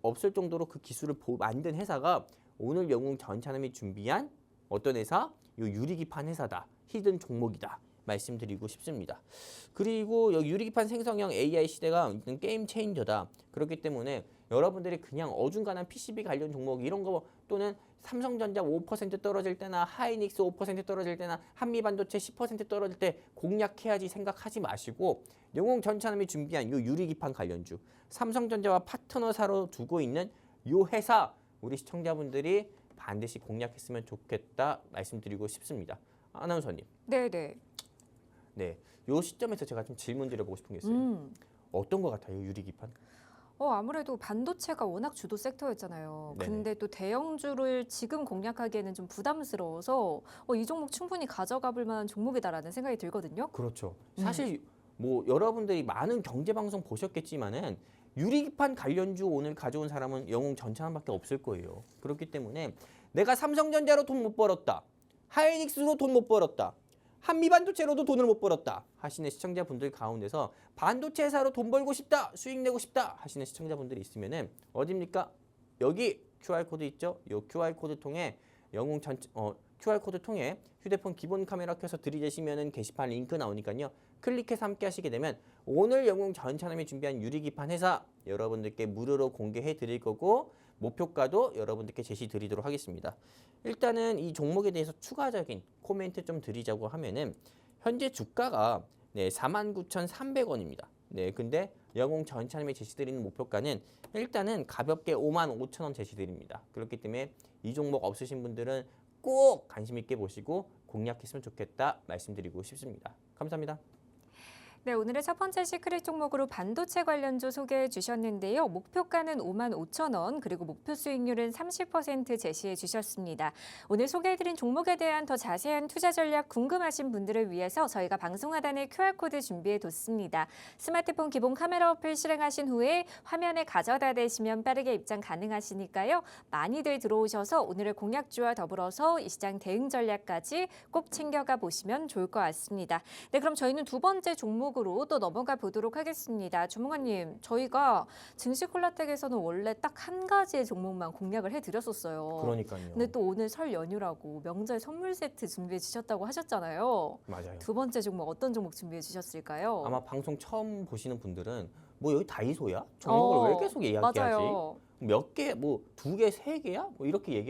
없을 정도로 그 기술을 만든 회사가 오늘 영웅 전찬남이 준비한 어떤 회사? 요 유리기판 회사다. 히든 종목이다. 말씀드리고 싶습니다. 그리고 여기 유리기판 생성형 AI 시대가 게임 체인저다. 그렇기 때문에 여러분들이 그냥 어중간한 PCB 관련 종목 이런 거 또는 삼성전자 5% 떨어질 때나 하이닉스 5% 떨어질 때나 한미반도체 10% 떨어질 때 공략해야지 생각하지 마시고 영웅 전찬남이 준비한 요 유리기판 관련주 삼성전자와 파트너사로 두고 있는 요 회사 우리 시청자분들이 반드시 공략했으면 좋겠다 말씀드리고 싶습니다. 아나운서님. 네네. 네, 요 시점에서 제가 좀 질문 드려보고 싶은 게 있어요. 어떤 것 같아요, 유리기판? 아무래도 반도체가 워낙 주도 섹터였잖아요. 네네. 근데 또 대형주를 지금 공략하기에는 좀 부담스러워서 이 종목 충분히 가져가 볼 만한 종목이다라는 생각이 들거든요. 그렇죠. 사실 뭐 여러분들이 많은 경제 방송 보셨겠지만은 유리기판 관련주 오늘 가져온 사람은 영웅 전찬환밖에 없을 거예요. 그렇기 때문에 내가 삼성전자로 돈 못 벌었다, 하이닉스로 돈 못 벌었다, 한미반도체로도 돈을 못 벌었다 하시는 시청자분들 가운데서 반도체 회사로 돈 벌고 싶다, 수익 내고 싶다 하시는 시청자분들이 있으면은 어디입니까? 여기 QR코드 있죠? 이 QR코드 통해 QR코드 통해 휴대폰 기본 카메라 켜서 들이대시면은 게시판 링크 나오니까요. 클릭해서 함께 하시게 되면 오늘 영웅 전찬남이 준비한 유리기판 회사 여러분들께 무료로 공개해 드릴 거고 목표가도 여러분들께 제시 드리도록 하겠습니다. 일단은 이 종목에 대해서 추가적인 코멘트 좀 드리자고 하면은 현재 주가가 49,300원입니다. 네, 근데 영웅 전찬남이 제시드리는 목표가는 일단은 가볍게 55,000원 제시드립니다. 그렇기 때문에 이 종목 없으신 분들은 꼭 관심 있게 보시고 공략했으면 좋겠다 말씀드리고 싶습니다. 감사합니다. 네, 오늘의 첫 번째 시크릿 종목으로 반도체 관련주 소개해 주셨는데요. 목표가는 55,000원, 그리고 목표 수익률은 30% 제시해 주셨습니다. 오늘 소개해드린 종목에 대한 더 자세한 투자 전략 궁금하신 분들을 위해서 저희가 방송 하단에 QR코드 준비해 뒀습니다. 스마트폰 기본 카메라 어플 실행하신 후에 화면에 가져다 대시면 빠르게 입장 가능하시니까요. 많이들 들어오셔서 오늘의 공약주와 더불어서 이 시장 대응 전략까지 꼭 챙겨가 보시면 좋을 것 같습니다. 네, 그럼 저희는 두 번째 종목으로 또 넘어가 보도록 하겠습니다. 주무관님, 저희가 증시콜라텍에서는 원래 딱 한 가지의 종목만 공략을 해드렸었어요. 그러니까요. 근데 또 오늘 설 연휴라고 명절 선물 세트 준비해 주셨다고 하셨잖아요. 맞아요. 두 번째 종목 어떤 종목 준비해 주셨을까요? 아마 방송 처음 보시는 분들은 뭐 여기 다이소야? 종목을 왜 계속 이야기하지? 맞아요. 몇 개, 뭐 2개, 3개야? 뭐 이렇게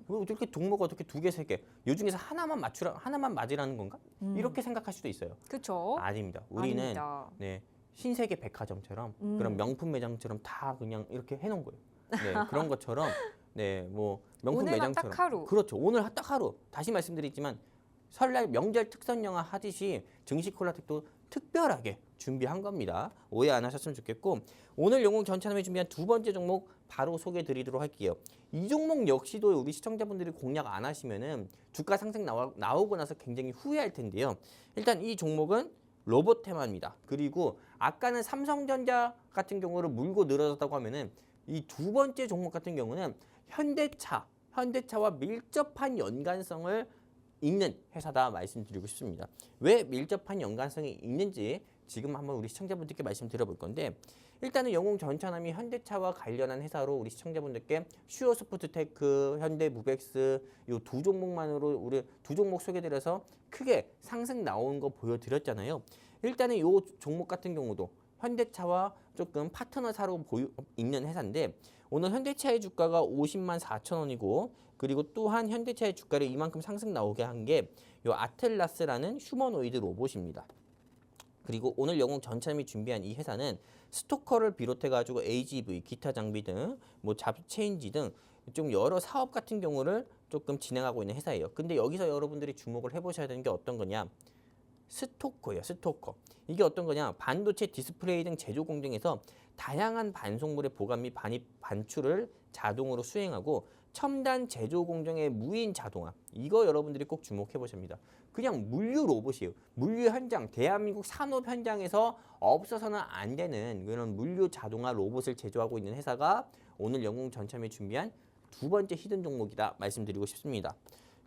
뭐 이렇게 종목 어떻게 2개, 3개? 요 중에서 하나만 맞으라는 건가? 이렇게 생각할 수도 있어요. 그렇죠. 아닙니다. 우리는 아닙니다. 네, 신세계 백화점처럼 그런 명품 매장처럼 다 그냥 이렇게 해놓은 거예요. 네, 그런 것처럼 네, 뭐 명품 오늘만 매장처럼. 딱 하루. 그렇죠. 오늘 딱 하루. 다시 말씀드리지만 설날 명절 특선 영화 하듯이 증시콜라텍도 특별하게 준비한 겁니다. 오해 안 하셨으면 좋겠고 오늘 영웅 전찬남이 준비한 두 번째 종목 바로 소개해 드리도록 할게요. 이 종목 역시도 우리 시청자분들이 공략 안 하시면은 주가 상승 나오고 나서 굉장히 후회할 텐데요. 일단 이 종목은 로봇 테마입니다. 그리고 아까는 삼성전자 같은 경우를 물고 늘어졌다고 하면은 이 두 번째 종목 같은 경우는 현대차와 밀접한 연관성을 있는 회사다 말씀드리고 싶습니다. 왜 밀접한 연관성이 있는지 지금 한번 우리 시청자분들께 말씀드려볼 건데 일단은 영웅 전찬남이 현대차와 관련한 회사로 우리 시청자분들께 슈어스포트테크, 현대무벡스 이 두 종목만으로 우리 두 종목 소개드려서 크게 상승 나온 거 보여드렸잖아요. 일단은 이 종목 같은 경우도 현대차와 조금 파트너사로 있는 회사인데 오늘 현대차의 주가가 50만 4천 원이고 그리고 또한 현대차의 주가를 이만큼 상승 나오게 한 게 이 아틀라스라는 휴머노이드 로봇입니다. 그리고 오늘 영웅 전찬남이 준비한 이 회사는 스토커를 비롯해가지고 AGV, 기타 장비 등 뭐 잡체인지 등 좀 여러 사업 같은 경우를 조금 진행하고 있는 회사예요. 근데 여기서 여러분들이 주목을 해보셔야 되는 게 어떤 거냐? 스토커예요. 스토커. 이게 어떤 거냐? 반도체 디스플레이 등 제조 공정에서 다양한 반송물의 보관 및 반출을 자동으로 수행하고 첨단 제조 공정의 무인 자동화. 이거 여러분들이 꼭 주목해 보십니다. 그냥 물류 로봇이에요. 물류 현장, 대한민국 산업 현장에서 없어서는 안 되는 그런 물류 자동화 로봇을 제조하고 있는 회사가 오늘 영웅 전찬남이 준비한 두 번째 히든 종목이다 말씀드리고 싶습니다.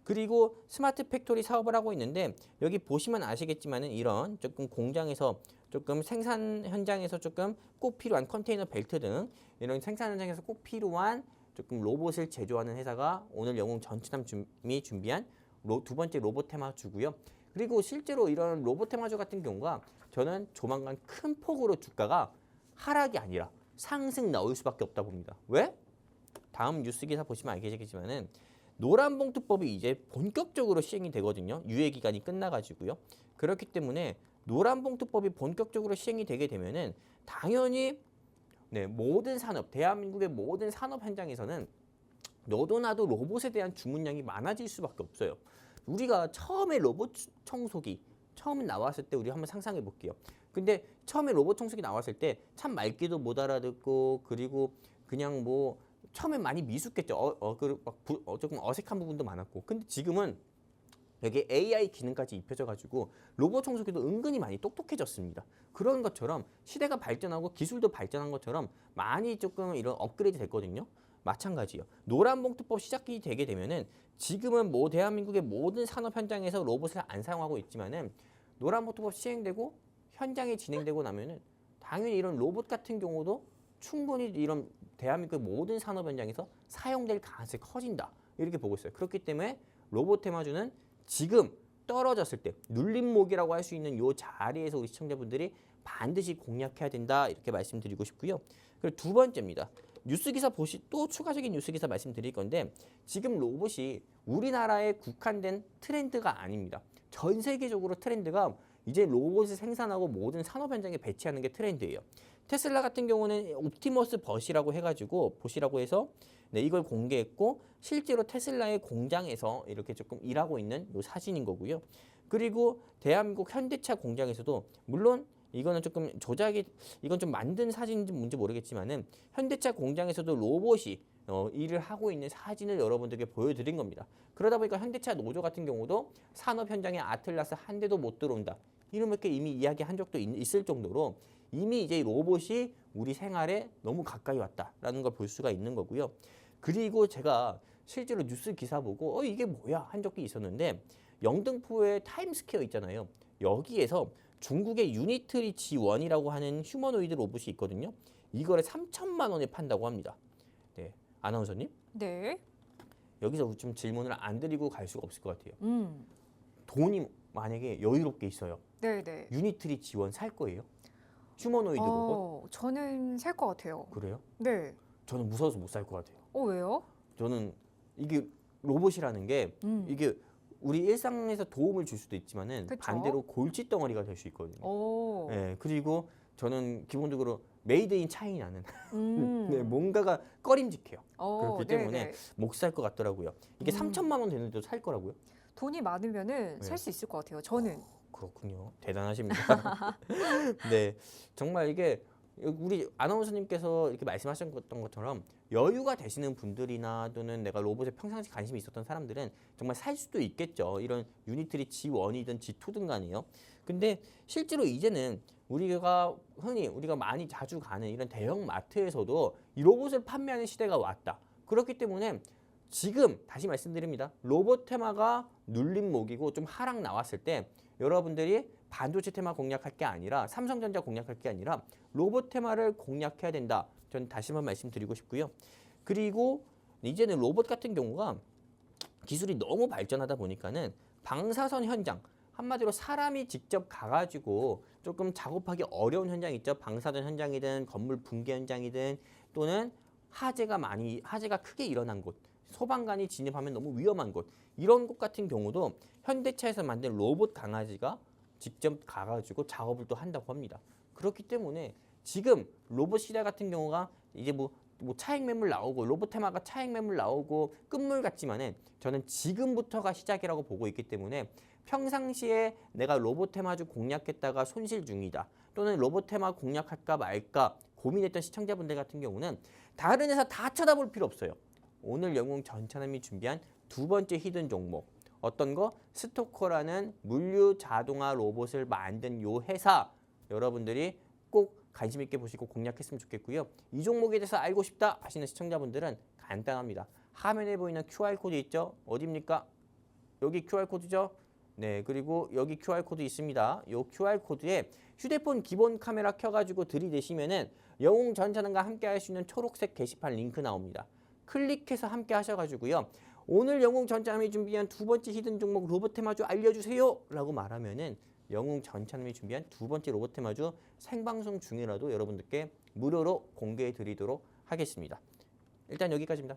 그리고 스마트 팩토리 사업을 하고 있는데 여기 보시면 아시겠지만은 이런 조금 공장에서 조금 생산 현장에서 조금 꼭 필요한 컨테이너 벨트 등 이런 생산 현장에서 꼭 필요한 조금 로봇을 제조하는 회사가 오늘 영웅 전체남이 준비한 두 번째 로봇 테마주고요. 그리고 실제로 이런 로봇 테마주 같은 경우가 저는 조만간 큰 폭으로 주가가 하락이 아니라 상승 나올 수밖에 없다 봅니다. 왜? 다음 뉴스 기사 보시면 알겠지만은 노란봉투법이 이제 본격적으로 시행이 되거든요. 유예 기간이 끝나가지고요. 그렇기 때문에 노란봉투법이 본격적으로 시행이 되게 되면은 당연히 모든 산업, 대한민국의 모든 산업 현장에서는 너도 나도 로봇에 대한 주문량이 많아질 수밖에 없어요. 우리가 처음에 로봇 청소기 처음 나왔을 때 우리 한번 상상해 볼게요. 근데 처음에 로봇 청소기 나왔을 때 참 말귀도 못 알아듣고 그리고 그냥 뭐 처음엔 많이 미숙했죠. 조금 어색한 부분도 많았고. 근데 지금은 여기 AI 기능까지 입혀져 가지고 로봇 청소기도 은근히 많이 똑똑해졌습니다. 그런 것처럼 시대가 발전하고 기술도 발전한 것처럼 많이 조금 이런 업그레이드 됐거든요. 마찬가지요. 노란봉투법 시작이 되게 되면은 지금은 뭐 대한민국의 모든 산업 현장에서 로봇을 안 사용하고 있지만은 노란봉투법 시행되고 현장에 진행되고 나면은 당연히 이런 로봇 같은 경우도 충분히 이런 대한민국의 모든 산업 현장에서 사용될 가능성이 커진다. 이렇게 보고 있어요. 그렇기 때문에 로봇 테마주는 지금 떨어졌을 때 눌림목이라고 할 수 있는 이 자리에서 우리 시청자분들이 반드시 공략해야 된다. 이렇게 말씀드리고 싶고요. 그리고 두 번째입니다. 뉴스 기사 또 추가적인 뉴스 기사 말씀드릴 건데 지금 로봇이 우리나라에 국한된 트렌드가 아닙니다. 전 세계적으로 트렌드가 이제 로봇을 생산하고 모든 산업 현장에 배치하는 게 트렌드예요. 테슬라 같은 경우는 옵티머스 버시라고 해가지고 보시라고 해서 이걸 공개했고 실제로 테슬라의 공장에서 이렇게 조금 일하고 있는 이 사진인 거고요. 그리고 대한민국 현대차 공장에서도 물론 이거는 조금 이건 좀 만든 사진인지 뭔지 모르겠지만은 현대차 공장에서도 로봇이 일을 하고 있는 사진을 여러분들께 보여드린 겁니다. 그러다 보니까 현대차 노조 같은 경우도 산업 현장에 아틀라스 한 대도 못 들어온다. 이렇게 이미 이야기한 적도 있을 정도로 이미 이제 로봇이 우리 생활에 너무 가까이 왔다라는 걸 볼 수가 있는 거고요. 그리고 제가 실제로 뉴스 기사 보고 이게 뭐야 한 적이 있었는데 영등포의 타임스퀘어 있잖아요. 여기에서 중국의 유니트리 G1이라고 하는 휴머노이드 로봇이 있거든요. 이거를 3천만 원에 판다고 합니다. 네, 아나운서님? 네. 여기서 좀 질문을 안 드리고 갈 수가 없을 것 같아요. 돈이 만약에 여유롭게 있어요. 네네. 유니트리 G1 살 거예요? 휴머노이드 로봇? 저는 살 것 같아요. 그래요? 네. 저는 무서워서 못 살 것 같아요. 왜요? 저는 이게 로봇이라는 게 이게 우리 일상에서 도움을 줄 수도 있지만은 그쵸? 반대로 골칫 덩어리가 될 수 있거든요. 오. 네, 그리고 저는 기본적으로 메이드 인 차이나는 네, 음. 뭔가가 꺼림직해요. 그렇기 때문에 네네. 못 살 것 같더라고요. 이게 3천만 원 되는데도 살 거라고요? 돈이 많으면은 네. 살 수 있을 것 같아요. 저는. 그렇군요. 대단하십니다. 네, 정말 이게 우리 아나운서님께서 이렇게 말씀하셨던 것처럼 여유가 되시는 분들이나 또는 내가 로봇에 평상시 관심이 있었던 사람들은 정말 살 수도 있겠죠. 이런 유니트리 G1이든 G2든 간에요. 근데 실제로 이제는 우리가 흔히 우리가 많이 자주 가는 이런 대형 마트에서도 이 로봇을 판매하는 시대가 왔다. 그렇기 때문에 지금 다시 말씀드립니다. 로봇 테마가 눌림목이고 좀 하락 나왔을 때 여러분들이 반도체 테마 공략할 게 아니라 삼성전자 공략할 게 아니라 로봇 테마를 공략해야 된다. 저는 다시 한번 말씀드리고 싶고요. 그리고 이제는 로봇 같은 경우가 기술이 너무 발전하다 보니까는 방사선 현장, 한마디로 사람이 직접 가가지고 조금 작업하기 어려운 현장 있죠. 방사선 현장이든 건물 붕괴 현장이든 또는 화재가 크게 일어난 곳, 소방관이 진입하면 너무 위험한 곳, 이런 곳 같은 경우도 현대차에서 만든 로봇 강아지가 직접 가가지고 작업을 또 한다고 합니다. 그렇기 때문에 지금 로봇 시대 같은 경우가 이제 뭐 차익 매물 나오고 로봇 테마가 차익 매물 나오고 끝물 같지만은 저는 지금부터가 시작이라고 보고 있기 때문에 평상시에 내가 로봇 테마주 공략했다가 손실 중이다 또는 로봇 테마 공략할까 말까 고민했던 시청자분들 같은 경우는 다른 회사 다 쳐다볼 필요 없어요. 오늘 영웅 전차남이 준비한 두 번째 히든 종목 어떤 거? 스토커라는 물류 자동화 로봇을 만든 요 회사 여러분들이 꼭 관심 있게 보시고 공략했으면 좋겠고요. 이 종목에 대해서 알고 싶다 하시는 시청자분들은 간단합니다. 화면에 보이는 QR코드 있죠? 어디입니까? 여기 QR코드죠? 네, 그리고 여기 QR코드 있습니다. 이 QR코드에 휴대폰 기본 카메라 켜가지고 들이대시면은 영웅 전차단과 함께 할 수 있는 초록색 게시판 링크 나옵니다. 클릭해서 함께 하셔가지고요. 오늘 영웅 전차남이 준비한 두 번째 히든 종목 로봇 테마주 알려주세요 라고 말하면은 영웅 전차남이 준비한 두 번째 로봇 테마주 생방송 중이라도 여러분들께 무료로 공개해 드리도록 하겠습니다. 일단 여기까지입니다.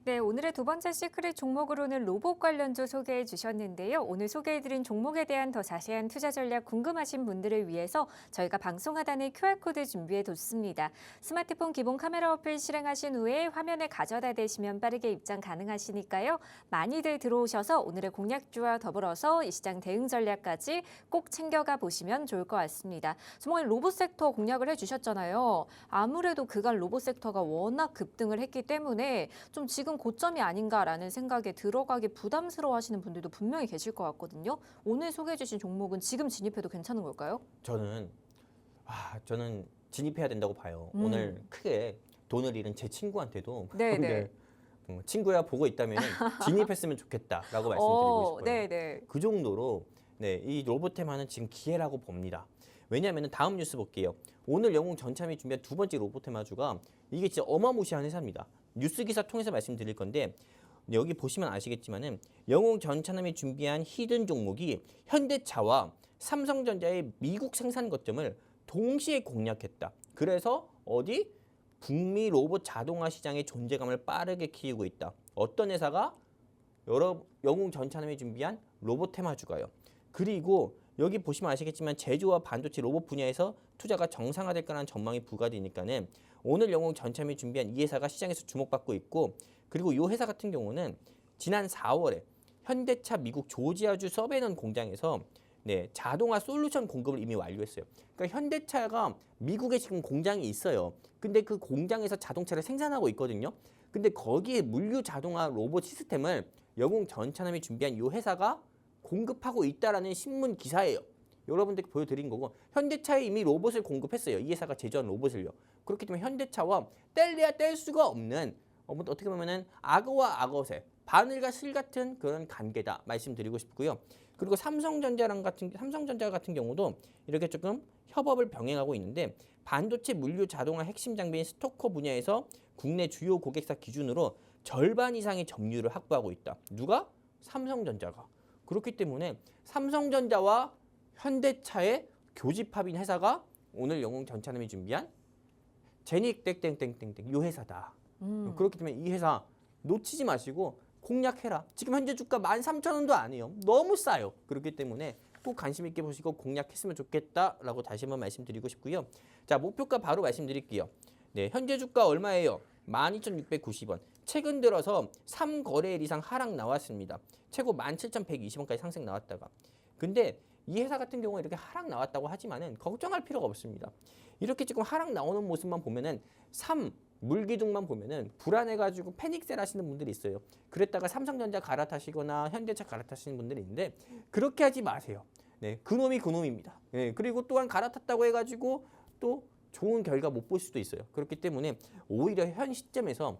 네, 오늘의 두 번째 시크릿 종목으로는 로봇 관련주 소개해 주셨는데요. 오늘 소개해드린 종목에 대한 더 자세한 투자 전략 궁금하신 분들을 위해서 저희가 방송 하단에 QR코드 준비해 뒀습니다. 스마트폰 기본 카메라 어플 실행하신 후에 화면에 가져다 대시면 빠르게 입장 가능하시니까요. 많이들 들어오셔서 오늘의 공략주와 더불어서 이 시장 대응 전략까지 꼭 챙겨가 보시면 좋을 것 같습니다. 주목님 로봇 섹터 공략을 해주셨잖아요. 아무래도 그간 로봇 섹터가 워낙 급등을 했기 때문에 좀 지금 고점이 아닌가라는 생각에 들어가기 부담스러워하시는 분들도 분명히 계실 것 같거든요. 오늘 소개해주신 종목은 지금 진입해도 괜찮은 걸까요? 저는 진입해야 된다고 봐요. 오늘 크게 돈을 잃은 제 친구한테도 네네. 친구야 보고 있다면 진입했으면 좋겠다라고 말씀드리고 싶어요. 네네. 그 정도로 네, 이 로봇 테마는 지금 기회라고 봅니다. 왜냐하면 다음 뉴스 볼게요. 오늘 영웅 전참이 준비한 두 번째 로봇 테마주가 이게 진짜 어마무시한 회사입니다. 뉴스 기사 통해서 말씀드릴 건데 여기 보시면 아시겠지만은 영웅 전차남이 준비한 히든 종목이 현대차와 삼성전자의 미국 생산 거점을 동시에 공략했다. 그래서 어디? 북미 로봇 자동화 시장의 존재감을 빠르게 키우고 있다. 어떤 회사가? 영웅 전차남이 준비한 로봇 테마주가요. 그리고 여기 보시면 아시겠지만 제조와 반도체 로봇 분야에서 투자가 정상화될 거라는 전망이 부과되니까는 오늘 영웅 전참이 준비한 이 회사가 시장에서 주목받고 있고 그리고 이 회사 같은 경우는 지난 4월에 현대차 미국 조지아주 서베넌 공장에서 네, 자동화 솔루션 공급을 이미 완료했어요. 그러니까 현대차가 미국에 지금 공장이 있어요. 근데 그 공장에서 자동차를 생산하고 있거든요. 근데 거기에 물류 자동화 로봇 시스템을 영웅 전차남이 준비한 이 회사가 공급하고 있다라는 신문 기사예요. 여러분들께 보여드린 거고 현대차에 이미 로봇을 공급했어요. 이 회사가 제조한 로봇을요. 그렇기 때문에 현대차와 뗄래야 뗄 수가 없는 어떻게 보면은 악어와 악어새, 바늘과 실 같은 그런 관계다 말씀드리고 싶고요. 그리고 삼성전자 같은 경우도 이렇게 조금 협업을 병행하고 있는데 반도체 물류 자동화 핵심 장비인 스토커 분야에서 국내 주요 고객사 기준으로 절반 이상의 점유율을 확보하고 있다. 누가? 삼성전자가. 그렇기 때문에 삼성전자와 현대차의 교집합인 회사가 오늘 영웅 전차남이 준비한 제닉 땡땡땡땡땡 이 회사다. 그렇기 때문에 이 회사 놓치지 마시고 공략해라. 지금 현재 주가 13,000원도 아니에요. 너무 싸요. 그렇기 때문에 꼭 관심 있게 보시고 공략했으면 좋겠다라고 다시 한번 말씀드리고 싶고요. 자, 목표가 바로 말씀드릴게요. 네, 현재 주가 얼마예요? 12,690원. 최근 들어서 3거래일 이상 하락 나왔습니다. 최고 17,120원까지 상승 나왔다가. 근데 이 회사 같은 경우는 이렇게 하락 나왔다고 하지만은 걱정할 필요가 없습니다. 이렇게 지금 하락 나오는 모습만 보면은 물기둥만 보면은 불안해가지고 패닉셀 하시는 분들이 있어요. 그랬다가 삼성전자 갈아타시거나 현대차 갈아타시는 분들이 있는데 그렇게 하지 마세요. 네, 그놈이 그놈입니다. 네, 그리고 또한 갈아탔다고 해가지고 또 좋은 결과 못 볼 수도 있어요. 그렇기 때문에 오히려 현 시점에서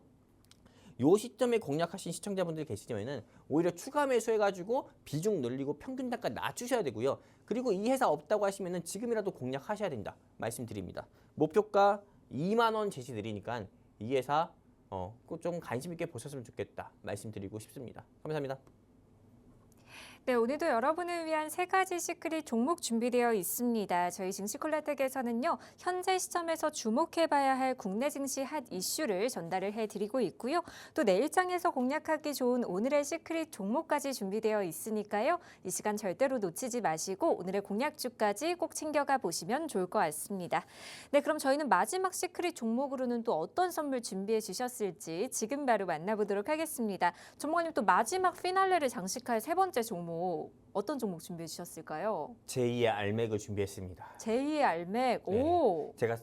요 시점에 공략하신 시청자분들 계시면은 오히려 추가 매수해가지고 비중 늘리고 평균 단가 낮추셔야 되고요. 그리고 이 회사 없다고 하시면은 지금이라도 공략하셔야 된다 말씀드립니다. 목표가 2만 원 제시드리니까 이 회사 꼭 좀 관심 있게 보셨으면 좋겠다 말씀드리고 싶습니다. 감사합니다. 네, 오늘도 여러분을 위한 세 가지 시크릿 종목 준비되어 있습니다. 저희 증시콜라텍에서는요, 현재 시점에서 주목해봐야 할 국내 증시 핫 이슈를 전달을 해드리고 있고요. 또 내일장에서 공략하기 좋은 오늘의 시크릿 종목까지 준비되어 있으니까요. 이 시간 절대로 놓치지 마시고 오늘의 공략주까지 꼭 챙겨가 보시면 좋을 것 같습니다. 네, 그럼 저희는 마지막 시크릿 종목으로는 또 어떤 선물 준비해 주셨을지 지금 바로 만나보도록 하겠습니다. 전문가님 또 마지막 피날레를 장식할 세 번째 종목. 어떤 종목 준비해 주셨을까요? 제2의 알맥을 준비했습니다. 제2의 알맥. 네. 오. 제가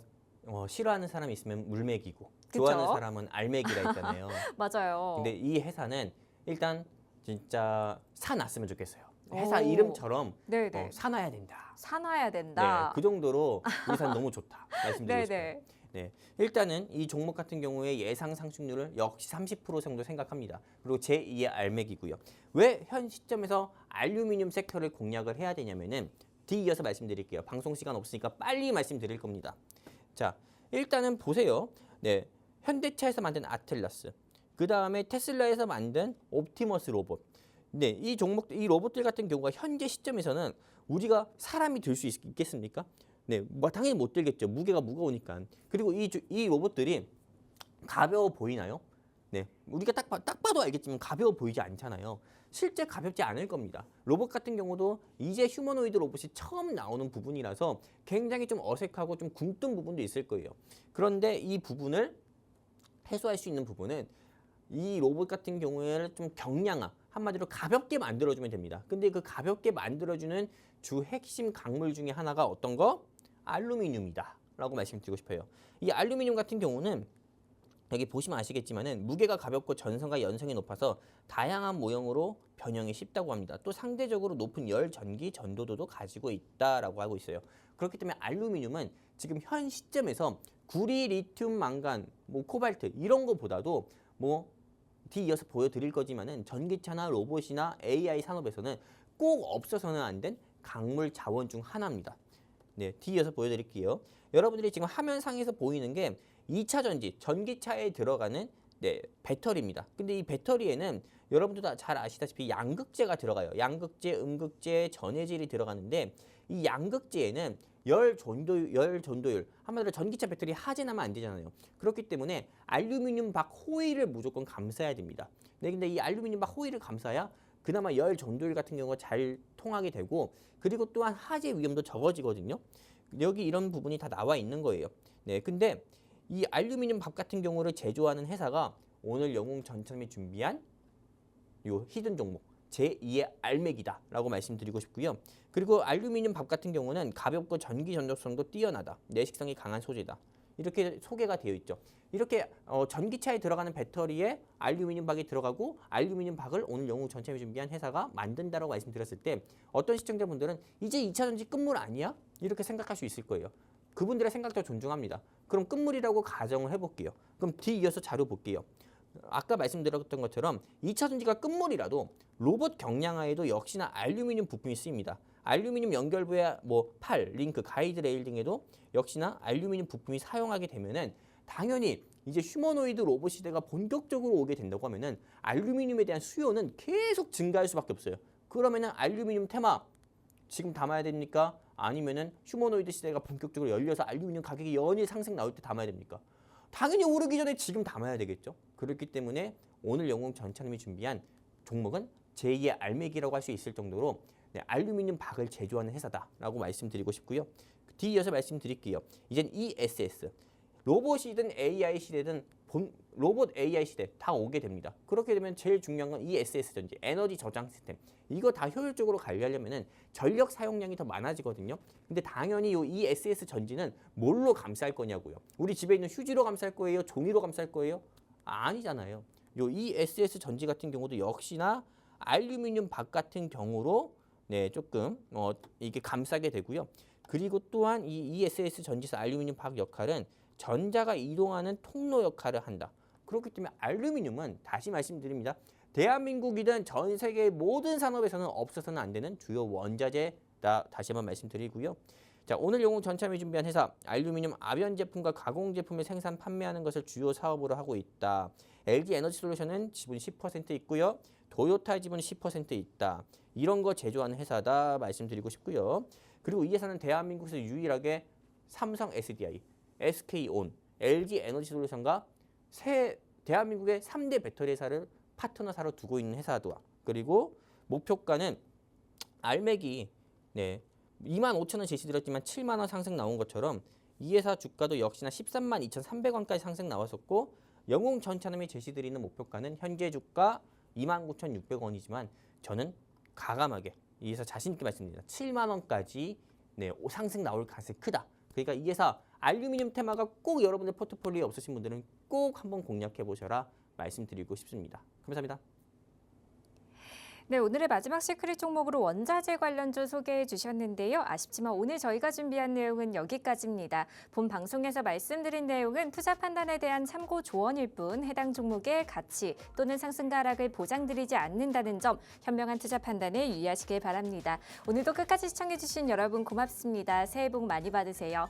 싫어하는 사람이 있으면 물맥이고 그쵸? 좋아하는 사람은 알맥이라 있잖아요. 맞아요. 근데 이 회사는 일단 진짜 사놨으면 좋겠어요. 회사 오. 이름처럼 네네. 사놔야 된다. 사놔야 네, 된다. 그 정도로 이 회사는 너무 좋다 말씀드리고 싶어요. 네네. 네, 일단은 이 종목 같은 경우에 예상 상승률을 역시 30% 정도 생각합니다. 그리고 제2의 알맥이고요. 왜 현 시점에서 알루미늄 섹터를 공략을 해야 되냐면은 뒤이어서 말씀드릴게요. 방송 시간 없으니까 빨리 말씀드릴 겁니다. 자, 일단은 보세요. 네, 현대차에서 만든 아틀라스, 그 다음에 테슬라에서 만든 옵티머스 로봇. 네, 이 종목, 이 로봇들 같은 경우가 현재 시점에서는 우리가 사람이 들 수 있겠습니까? 네, 뭐 당연히 못 들겠죠. 무게가 무거우니까. 그리고 이 로봇들이 가벼워 보이나요? 네, 우리가 딱 봐도 알겠지만 가벼워 보이지 않잖아요. 실제 가볍지 않을 겁니다. 로봇 같은 경우도 이제 휴머노이드 로봇이 처음 나오는 부분이라서 굉장히 좀 어색하고 좀 굼뜬 부분도 있을 거예요. 그런데 이 부분을 해소할 수 있는 부분은 이 로봇 같은 경우에는 좀 경량화, 한마디로 가볍게 만들어주면 됩니다. 근데 그 가볍게 만들어주는 주 핵심 강물 중에 하나가 어떤 거? 알루미늄이다 라고 말씀드리고 싶어요. 이 알루미늄 같은 경우는 여기 보시면 아시겠지만은 무게가 가볍고 전선과 연성이 높아서 다양한 모형으로 변형이 쉽다고 합니다. 또 상대적으로 높은 열 전기 전도도도 가지고 있다라고 하고 있어요. 그렇기 때문에 알루미늄은 지금 현 시점에서 구리, 리튬, 망간, 뭐 코발트 이런 거보다도 뭐 뒤이어서 보여드릴 거지만은 전기차나 로봇이나 AI 산업에서는 꼭 없어서는 안 된 강물 자원 중 하나입니다. 네, 뒤이어서 보여드릴게요. 여러분들이 지금 화면상에서 보이는 게 2차 전지, 전기차에 들어가는 네, 배터리입니다. 근데 이 배터리에는 여러분도 다 잘 아시다시피 양극재가 들어가요. 양극재, 음극재, 전해질이 들어가는데 이 양극재에는 열 전도율, 한마디로 전기차 배터리 하재나면 안 되잖아요. 그렇기 때문에 알루미늄 박 호일을 무조건 감싸야 됩니다. 네, 근데 이 알루미늄 박 호일을 감싸야 그나마 열 전도율 같은 경우가 잘 통하게 되고 그리고 또한 하재 위험도 적어지거든요. 여기 이런 부분이 다 나와 있는 거예요. 네, 근데 이 알루미늄 밥 같은 경우를 제조하는 회사가 오늘 영웅 전참이 준비한 요 히든 종목 제2의 알맥이다라고 말씀드리고 싶고요. 그리고 알루미늄 밥 같은 경우는 가볍고 전기 전도성도 뛰어나다. 내식성이 강한 소재다. 이렇게 소개가 되어 있죠. 이렇게 전기차에 들어가는 배터리에 알루미늄 박이 들어가고 알루미늄 박을 오늘 영웅 전참이 준비한 회사가 만든다라고 말씀드렸을 때 어떤 시청자분들은 이제 2차 전지 끝물 아니야? 이렇게 생각할 수 있을 거예요. 그분들의 생각도 존중합니다. 그럼 끝물이라고 가정을 해볼게요. 그럼 뒤이어서 자료 볼게요. 아까 말씀드렸던 것처럼 2차 전지가 끝물이라도 로봇 경량화에도 역시나 알루미늄 부품이 쓰입니다. 알루미늄 연결부의 뭐 팔, 링크, 가이드 레일 등에도 역시나 알루미늄 부품이 사용하게 되면은 당연히 이제 휴머노이드 로봇 시대가 본격적으로 오게 된다고 하면은 알루미늄에 대한 수요는 계속 증가할 수밖에 없어요. 그러면은 알루미늄 테마 지금 담아야 됩니까? 아니면은 휴머노이드 시대가 본격적으로 열려서 알루미늄 가격이 연일 상승 나올 때 담아야 됩니까? 당연히 오르기 전에 지금 담아야 되겠죠. 그렇기 때문에 오늘 영웅 전차님이 준비한 종목은 제2의 알맥이라고 할 수 있을 정도로 네, 알루미늄 박을 제조하는 회사다라고 말씀드리고 싶고요. 뒤이어서 말씀드릴게요. 이젠 ESS 로봇이든 AI 시대든 로봇 AI 시대 다 오게 됩니다. 그렇게 되면 제일 중요한 건 ESS 전지, 에너지 저장 시스템. 이거 다 효율적으로 관리하려면은 전력 사용량이 더 많아지거든요. 근데 당연히 이 ESS 전지는 뭘로 감쌀 거냐고요. 우리 집에 있는 휴지로 감쌀 거예요? 종이로 감쌀 거예요? 아니잖아요. 요 ESS 전지 같은 경우도 역시나 알루미늄 박 같은 경우로 네, 조금 이게 감싸게 되고요. 그리고 또한 이 ESS 전지에서 알루미늄 박 역할은 전자가 이동하는 통로 역할을 한다. 그렇기 때문에 알루미늄은 다시 말씀드립니다. 대한민국이든 전 세계의 모든 산업에서는 없어서는 안 되는 주요 원자재다. 다시 한번 말씀드리고요. 자, 오늘 영웅 전참이 준비한 회사 알루미늄 압연 제품과 가공 제품을 생산 판매하는 것을 주요 사업으로 하고 있다. LG 에너지 솔루션은 지분 10% 있고요. 도요타 지분 10% 있다. 이런 거 제조하는 회사다 말씀드리고 싶고요. 그리고 이 회사는 대한민국에서 유일하게 삼성 SDI, SK온, LG 에너지 솔루션과 대한민국의 3대 배터리 회사를 파트너사로 두고 있는 회사도. 그리고 목표가는 알맥이 네, 25,000원 제시드렸지만 7만 원 상승 나온 것처럼 이 회사 주가도 역시나 13만 2,300원까지 상승 나왔었고 영웅 전차남이 제시드리는 목표가는 현재 주가 29,600원이지만 저는 가감하게 이 회사 자신 있게 말씀드립니다. 7만 원까지 네, 상승 나올 가능성이 크다. 그러니까 이 회사 알루미늄 테마가 꼭 여러분들 포트폴리오에 없으신 분들은 꼭 한번 공략해 보셔라 말씀드리고 싶습니다. 감사합니다. 네, 오늘의 마지막 시크릿 종목으로 원자재 관련주 소개해 주셨는데요. 아쉽지만 오늘 저희가 준비한 내용은 여기까지입니다. 본 방송에서 말씀드린 내용은 투자 판단에 대한 참고 조언일 뿐 해당 종목의 가치 또는 상승과 하락을 보장드리지 않는다는 점 현명한 투자 판단에 유의하시길 바랍니다. 오늘도 끝까지 시청해 주신 여러분 고맙습니다. 새해 복 많이 받으세요.